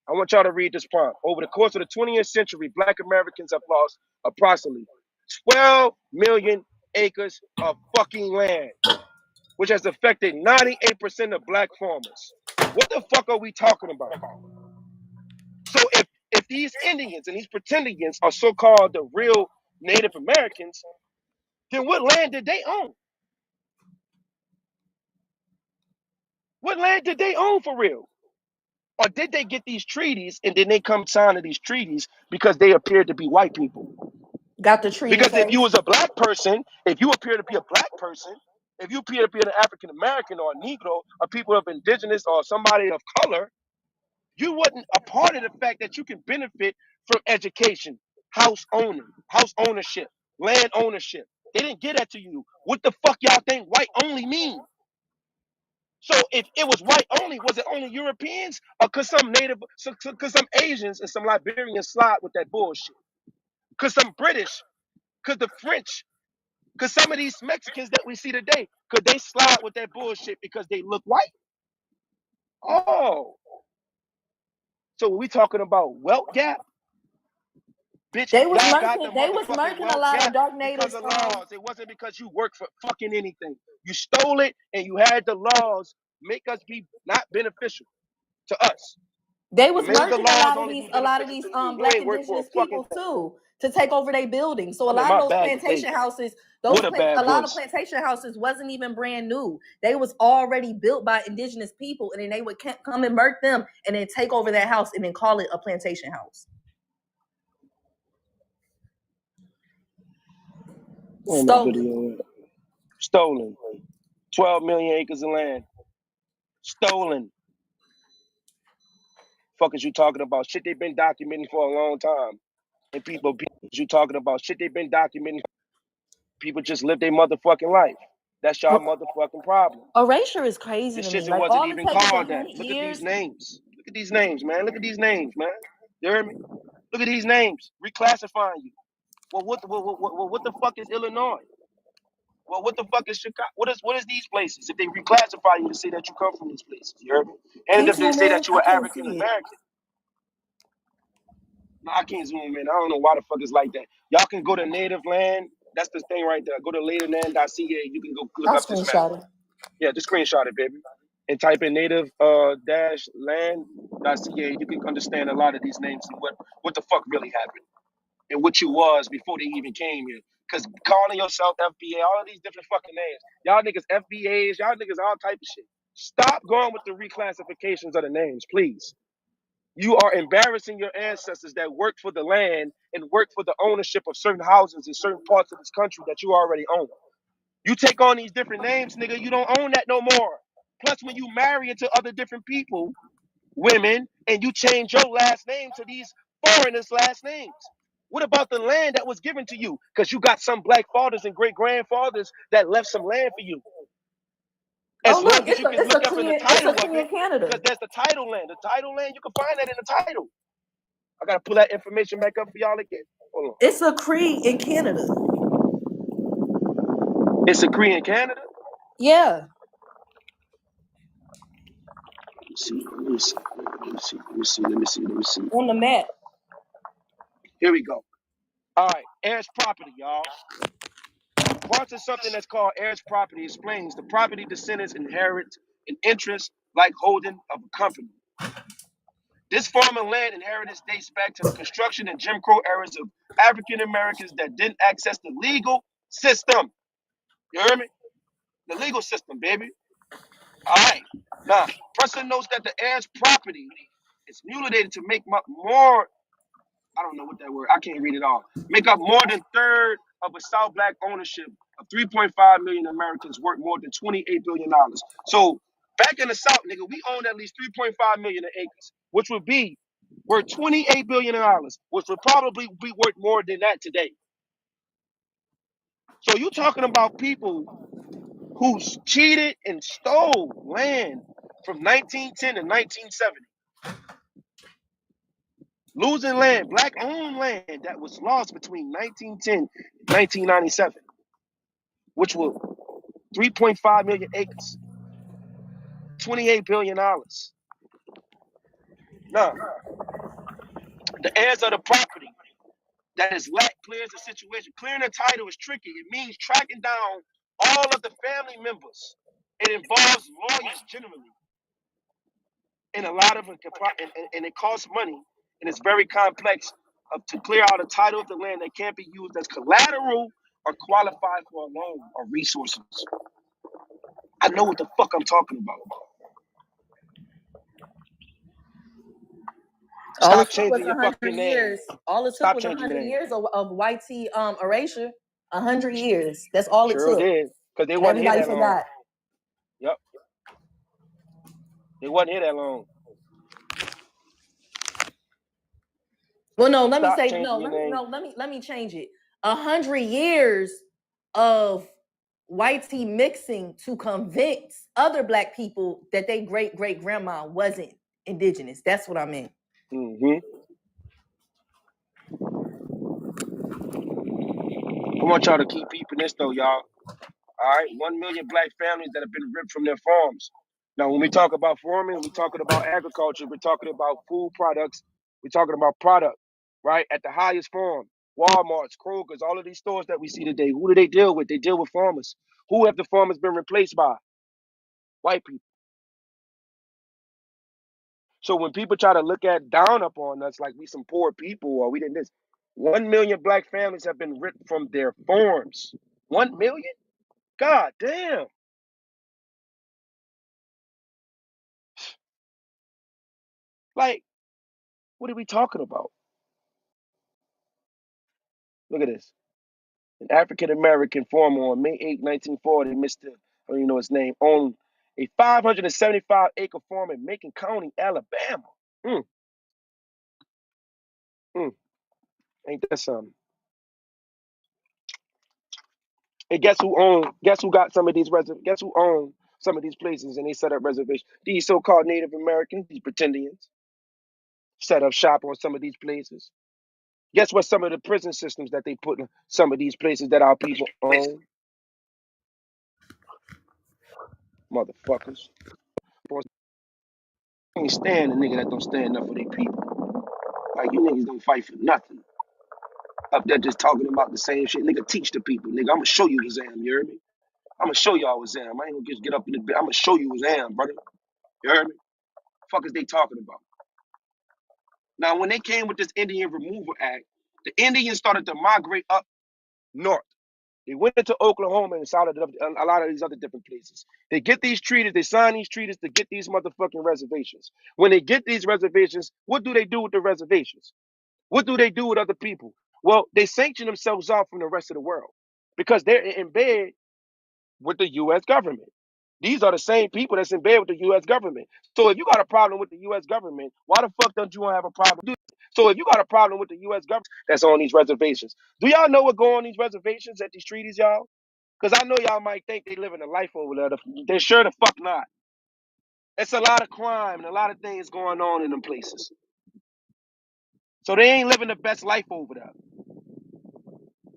I want y'all to read this prompt. Over the course of the 20th century, Black Americans have lost approximately 12 million acres of fucking land, which has affected 98% of Black farmers. What the fuck are we talking about? So if these Indians and these pretendings are so-called the real Native Americans, then what land did they own? What land did they own for real? Or did they get these treaties and then they come sign to these treaties because they appeared to be white people? Got the treaty Because if face. you was a black person, if you appear to be a black person, if you appear to be an African American or a Negro, or people of indigenous or somebody of color, you wasn't a part of the fact that you can benefit from education, house ownership, land ownership. They didn't get that to you. What the fuck y'all think white only mean? So if it was white only, was it only Europeans, or could some some Asians and some Liberians slide with that bullshit? Could some British, could the French, could some of these Mexicans that we see today, could they slide with that bullshit because they look white? Oh, so we talking about wealth gap? Bitch, They was y'all got the merging motherfucking a wealth lot of gap dark because natives. of laws. It wasn't because you worked for fucking anything. You stole it and you had the laws make us be not beneficial to us. They You was made the merging a laws lot of only these be beneficial to you. You black ain't worked for indigenous a fucking people too to take over their buildings. So a man, lot of my those bag of plantation bacon. houses, What a bad a lot of voice. plantation houses wasn't even brand new. They was already built by indigenous people, and then they would come and murk them and then take over that house and then call it a plantation house. Oh, my video. Stolen. 12 million acres of land. Stolen. Fuck is you talking about? Shit they've been documenting for a long time. And people you talking about shit they've been documenting. People just live their motherfucking life. That's y'all motherfucking problem. Erasure is crazy This to shit me. Like wasn't all it even takes is called that. 100 Look at these years. names. Look at these names, man. Look at these names, man. You hear me? Look at these names. Reclassifying you. Well, what the fuck is Illinois? Well, what the fuck is Chicago? What is these places? If they reclassify you to say that you come from these places, you heard me? And Can you if they zoom say in? that you I are can't African see it. American. No, I can't zoom in. I don't know why the fuck it's like that. Y'all can go to native land. That's the thing right there. Go to nativeland.ca. You can go look I'll up this map. screenshot it. Yeah, just screenshot it, baby. And type in native dash land.ca. You can understand a lot of these names and what the fuck really happened and what you was before they even came here. Because calling yourself FBA, all of these different fucking names. Y'all niggas FBAs, y'all niggas all type of shit. Stop going with the reclassifications of the names, please. You are embarrassing your ancestors that worked for the land and worked for the ownership of certain houses in certain parts of this country that you already own. You take on these different names, nigga, you don't own that no more. Plus, when you marry into other different people, women, and you change your last name to these foreigners' last names. What about the land that was given to you? Because you got some black fathers and great grandfathers that left some land for you. As Oh look, long as you can it's look a up in the clear title of in it, Canada. because there's the title land. The title land, you can find that in the title. I gotta pull that information back up for y'all again. Hold on. It's a Cree in Canada. It's a Cree in Canada? Yeah. Let me see. On the map. Here we go. All right, heirs property, y'all. Parts of something that's called heirs property explains the property descendants inherit an interest like holding of a company. This farming land inheritance dates back to the construction and Jim Crow eras of African Americans that didn't access the legal system. You hear me? The legal system, baby. All right. Now, person notes that the heirs' property is mutilated to make more. I don't know what that word. I can't read it all. Make up more than third of a South Black ownership of 3.5 million Americans worth more than $28 billion. So back in the South, nigga, we own at least 3.5 million acres, which would be worth $28 billion, which would probably be worth more than that today. So you talking about people who cheated and stole land from 1910 to 1970. Losing land, black-owned land that was lost between 1910 and 1997, which were 3.5 million acres, $28 billion. Now, the heirs of the property that is lack clears the situation. Clearing the title is tricky. It means tracking down all of the family members. It involves lawyers generally, and a lot of it, and it costs money, and it's very complex to clear out a title of the land that can't be used as collateral or qualified for a loan or resources. I know what the fuck I'm talking about. All it Stop took was changing your 100 fucking name. years. All it took Stop was changing your 100 name. years of white tea erasure. 100 years. That's all it Sure took. did, because they And wasn't here everybody that long. forgot. Yep, they wasn't here that long. Well, no, let me Stop say changing your name. let me change it. 100 years of white tea mixing to convince other black people that they great grandma wasn't indigenous. That's what I meant. Mm-hmm. I want y'all to keep peeping this though, y'all. All right, 1 million black families that have been ripped from their farms. Now, when we talk about farming, we're talking about agriculture, we're talking about food products, we're talking about product, right? At the highest form, Walmart's, Kroger's, all of these stores that we see today, who do they deal with? They deal with farmers. Who have the farmers been replaced by? White people. So when people try to look down upon us like we some poor people or we didn't this, 1 million black families have been ripped from their farms. 1 million? God damn. Like, what are we talking about? Look at this. An African American farmer on May 8, 1940, Mr. I don't even know his name, owned a 575-acre farm in Macon County, Alabama. Mm, mm, ain't that something? And guess who got some of these guess who owned some of these places and they set up reservations? These so-called Native Americans, these pretendians, set up shop on some of these places. Guess what some of the prison systems that they put in some of these places that our people own? Motherfuckers. I can't stand a nigga that don't stand up for their people. Like, you niggas don't fight for nothing. Up there just talking about the same shit. Nigga, teach the people. Nigga, I'm gonna show you what's am. You heard me? I'm gonna show y'all what's am. I ain't gonna just get up in the bed. I'm gonna show you what's am, brother. You heard me? Fuck is they talking about? Now, when they came with this Indian Removal Act, the Indians started to migrate up north. They went into Oklahoma and started a lot of these other different places. They get these treaties, they sign these treaties to get these motherfucking reservations. When they get these reservations, what do they do with the reservations? What do they do with other people? Well, they sanction themselves off from the rest of the world because they're in bed with the U.S. government. These are the same people that's in bed with the U.S. government. So if you got a problem with the U.S. government, why the fuck don't you want to have a problem? So if you got a problem with the U.S. government that's on these reservations, do y'all know what go on these reservations at these treaties, y'all? Because I know y'all might think they living a life over there. They sure the fuck not. It's a lot of crime and a lot of things going on in them places. So they ain't living the best life over there.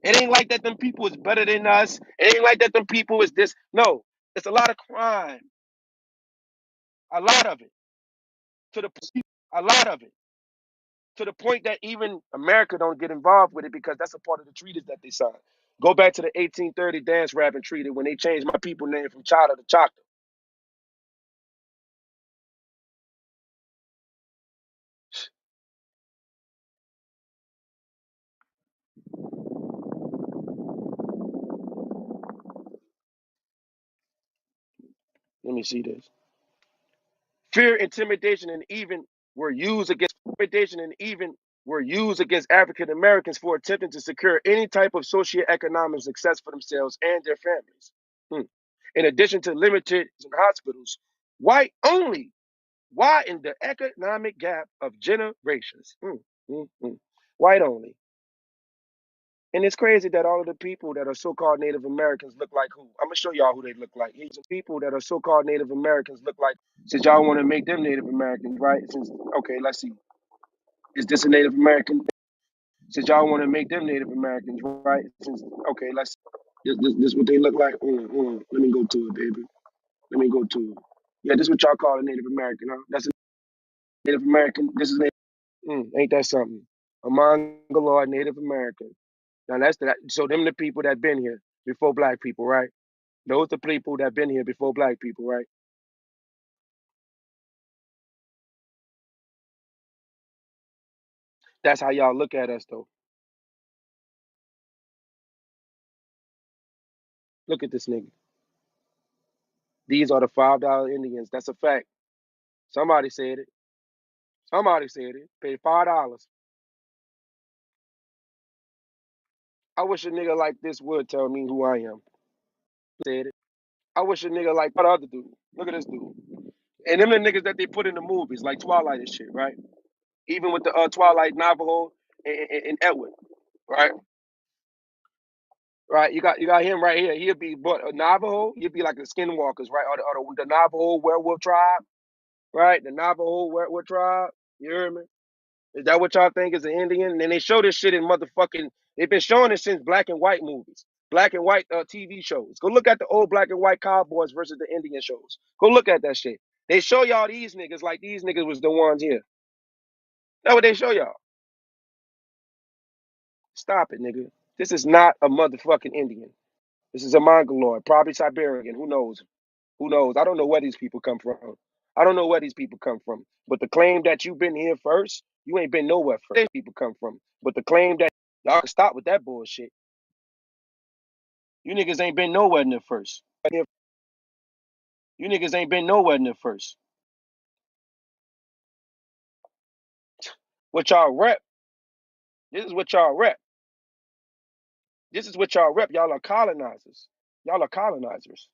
It ain't like that them people is better than us. It ain't like that them people is this. No, it's a lot of crime. A lot of it. To the a lot of it. To the point that even America don't get involved with it because that's a part of the treaties that they signed. Go back to the 1830 dance rapping treaty when they changed my people name from Chada to Choctaw. Let me see this. Fear, intimidation, and even were used against African Americans for attempting to secure any type of socioeconomic success for themselves and their families. In addition to limited hospitals, white only widen the economic gap of generations. White only. And it's crazy that all of the people that are so-called Native Americans look like who? I'm gonna show y'all who they look like. These people that are so-called Native Americans look like. Since y'all want to make them Native Americans, right? Okay, let's see. Is this a Native American? Since y'all want to make them Native Americans, right? Okay, let's see. This what they look like. Let me go to it, baby. Let me go to it. Yeah, this is what y'all call a Native American, huh? That's a Native American. This is ain't that something? A Mongoloid Native American. Now that's that. So them the people that been here before black people, right? Those the people that been here before black people, right? That's how y'all look at us, though. Look at this nigga. These are the $5 Indians. That's a fact. Somebody said it. Somebody said it. Paid $5. I wish a nigga like this would tell me who I am. Said it. I wish a nigga like what other dude. Look at this dude. And them the niggas that they put in the movies, like Twilight and shit, right? Even with the Twilight Navajo and Edward, right? Right, you got him right here. He'll be but a Navajo. He'll be like the Skinwalkers, right? Or the Navajo werewolf tribe, right? The Navajo werewolf tribe. You hear me? Is that what y'all think is an Indian? And then they show this shit in motherfucking. They've been showing it since black and white movies, black and white TV shows. Go look at the old black and white cowboys versus the Indian shows. Go look at that shit. They show y'all these niggas like these niggas was the ones here. That's what they show y'all. Stop it, nigga. This is not a motherfucking Indian. This is a Mongoloid, probably Siberian. Who knows? Who knows? I don't know where these people come from. I don't know where these people come from. But the claim that you've been here first, you ain't been nowhere first. These people come from. But the claim that y'all can stop with that bullshit. You niggas ain't been nowhere near first. You niggas ain't been nowhere near first. What y'all rep? This is what y'all rep. This is what y'all rep. Y'all are colonizers. Y'all are colonizers.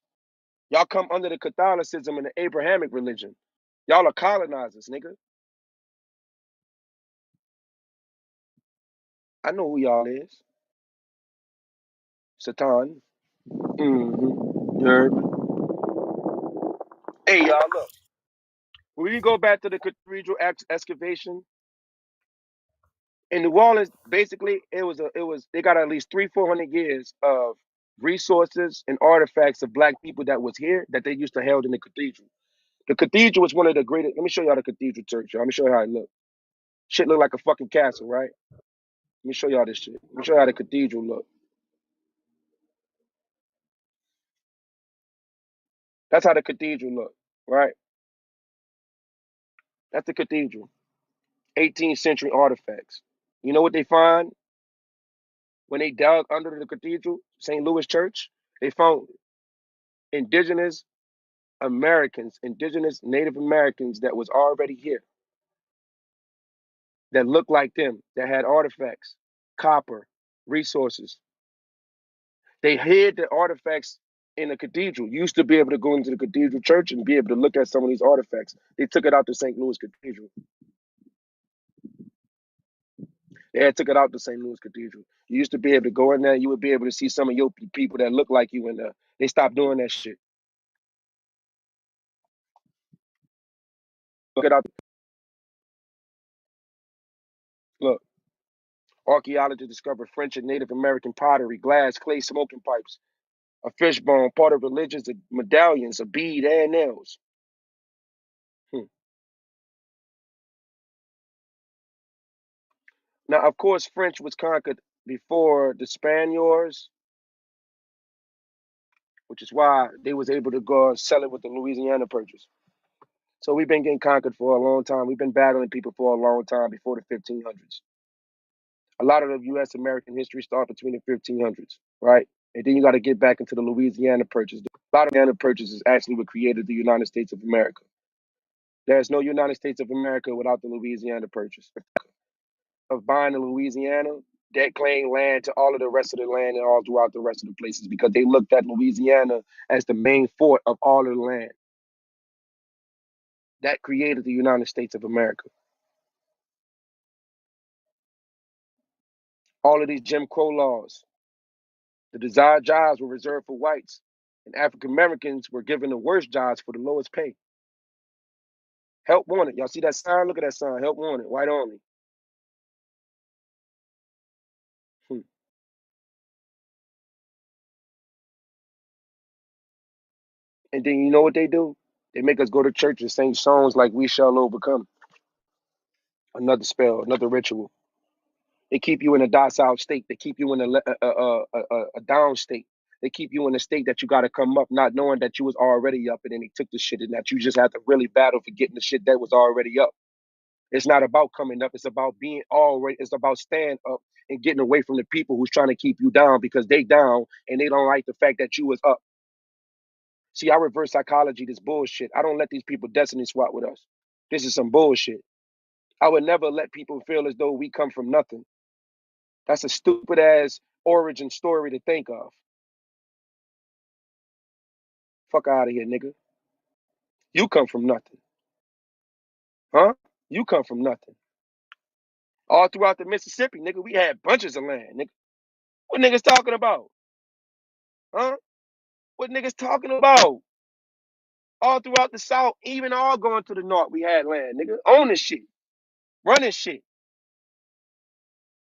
Y'all come under the Catholicism and the Abrahamic religion. Y'all are colonizers, nigga. I know who y'all is. Satan. You heard me? Hey, y'all, look. When we go back to the cathedral excavation in New Orleans, basically they got at least 300-400 years of resources and artifacts of black people that was here that they used to held in the cathedral. The cathedral was one of the greatest. Let me show y'all the cathedral church, y'all. Let me show you how it look. Shit look like a fucking castle, right? Let me show y'all this shit. Let me show you how the cathedral look. That's how the cathedral look, right? That's the cathedral. 18th century artifacts. You know what they find when they dug under the cathedral, St. Louis Church? They found indigenous Americans, indigenous Native Americans that was already here, that looked like them, that had artifacts, copper, resources. They hid the artifacts in the cathedral. You used to be able to go into the cathedral church and be able to look at some of these artifacts. They took it out to St. Louis Cathedral. They had took it out to St. Louis Cathedral. You used to be able to go in there. You would be able to see some of your people that look like you in there. They stopped doing that shit. Look it out. Look. Archaeologists discovered French and Native American pottery, glass, clay, smoking pipes, a fishbone, part of religions, medallions, a bead, and nails. Now, of course, French was conquered before the Spaniards, which is why they was able to go sell it with the Louisiana Purchase. So we've been getting conquered for a long time. We've been battling people for a long time before the 1500s. A lot of the U.S. American history started between the 1500s, right? And then you got to get back into the Louisiana Purchase. The Louisiana Purchase is actually what created the United States of America. There's no United States of America without the Louisiana Purchase. Of buying the Louisiana, that claimed land to all of the rest of the land and all throughout the rest of the places because they looked at Louisiana as the main fort of all of the land. That created the United States of America. All of these Jim Crow laws, the desired jobs were reserved for whites, and African Americans were given the worst jobs for the lowest pay. Help wanted. Y'all see that sign? Look at that sign. Help wanted. White only. And then you know what they do? They make us go to church and sing songs like "We Shall Overcome." Another spell, another ritual. They keep you in a docile state. They keep you in a down state. They keep you in a state that you got to come up, not knowing that you was already up, and then they took the shit, and that you just have to really battle for getting the shit that was already up. It's not about coming up. It's about being already. It's about staying up and getting away from the people who's trying to keep you down because they down and they don't like the fact that you was up. See, I reverse psychology this bullshit. I don't let these people destiny swap with us. This is some bullshit. I would never let people feel as though we come from nothing. That's a stupid ass origin story to think of. Fuck out of here, nigga. You come from nothing. Huh? You come from nothing. All throughout the Mississippi, nigga, we had bunches of land, nigga. What niggas talking about? Huh? What niggas talking about? All throughout the South, even all going to the North, we had land, nigga. Owning shit. Running shit.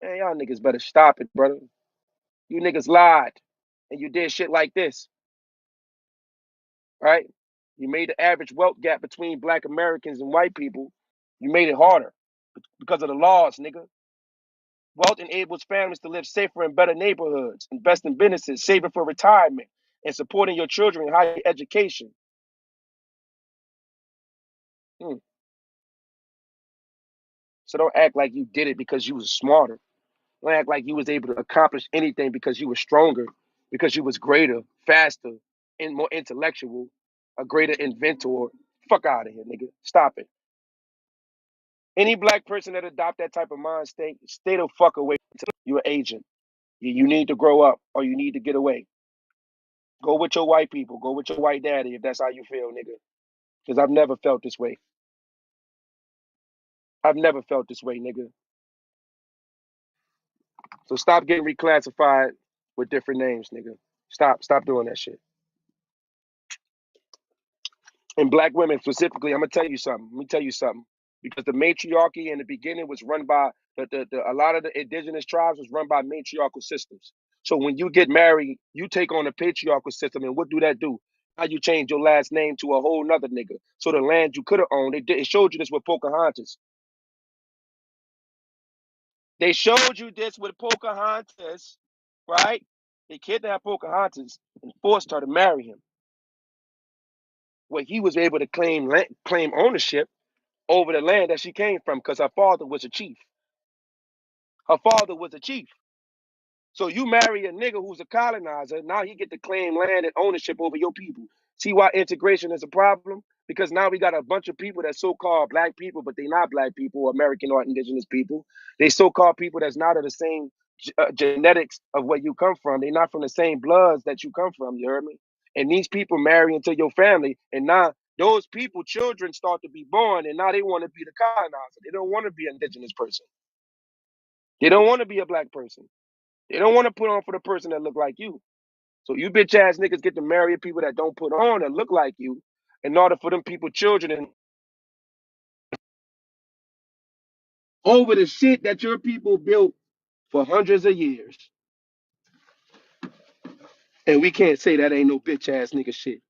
Man, y'all niggas better stop it, brother. You niggas lied. And you did shit like this. Right? You made the average wealth gap between black Americans and white people. You made it harder because of the laws, nigga. Wealth enables families to live safer in better neighborhoods, invest in businesses, saving for retirement, and supporting your children in higher education. So don't act like you did it because you was smarter. Don't act like you was able to accomplish anything because you were stronger, because you was greater, faster, and more intellectual, a greater inventor. Fuck out of here, nigga. Stop it. Any black person that adopt that type of mind state, stay the fuck away until you're an agent. You need to grow up or you need to get away. Go with your white people. Go with your white daddy if that's how you feel, nigga. Because I've never felt this way. I've never felt this way, nigga. So stop getting reclassified with different names, nigga. Stop doing that shit. And black women specifically, I'm gonna tell you something. Let me tell you something. Because the matriarchy in the beginning was run by a lot of the indigenous tribes was run by matriarchal systems. So when you get married, you take on a patriarchal system, and what do that do? Now you change your last name to a whole nother nigga. So the land you could have owned, it showed you this with Pocahontas. They showed you this with Pocahontas, right? They kidnapped Pocahontas and forced her to marry him. Where he was able to claim ownership over the land that she came from because her father was a chief. Her father was a chief. So you marry a nigga who's a colonizer, now he get to claim land and ownership over your people. See why integration is a problem? Because now we got a bunch of people that's so-called black people, but they not black people, or American or indigenous people. They so-called people that's not of the same genetics of where you come from. They're not from the same bloods that you come from, you heard me? And these people marry into your family, and now those people, children start to be born, and now they want to be the colonizer. They don't want to be an indigenous person. They don't want to be a black person. They don't want to put on for the person that look like you. So you bitch ass niggas get to marry people that don't put on and look like you in order for them people, children, and over the shit that your people built for hundreds of years. And we can't say that ain't no bitch ass nigga shit.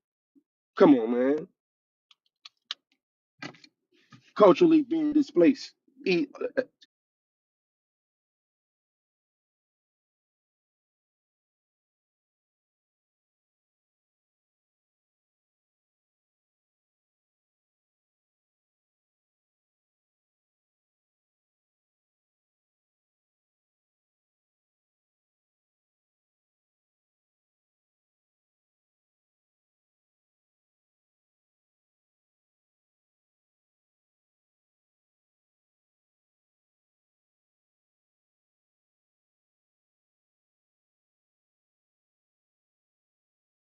Come on, man. Culturally being displaced.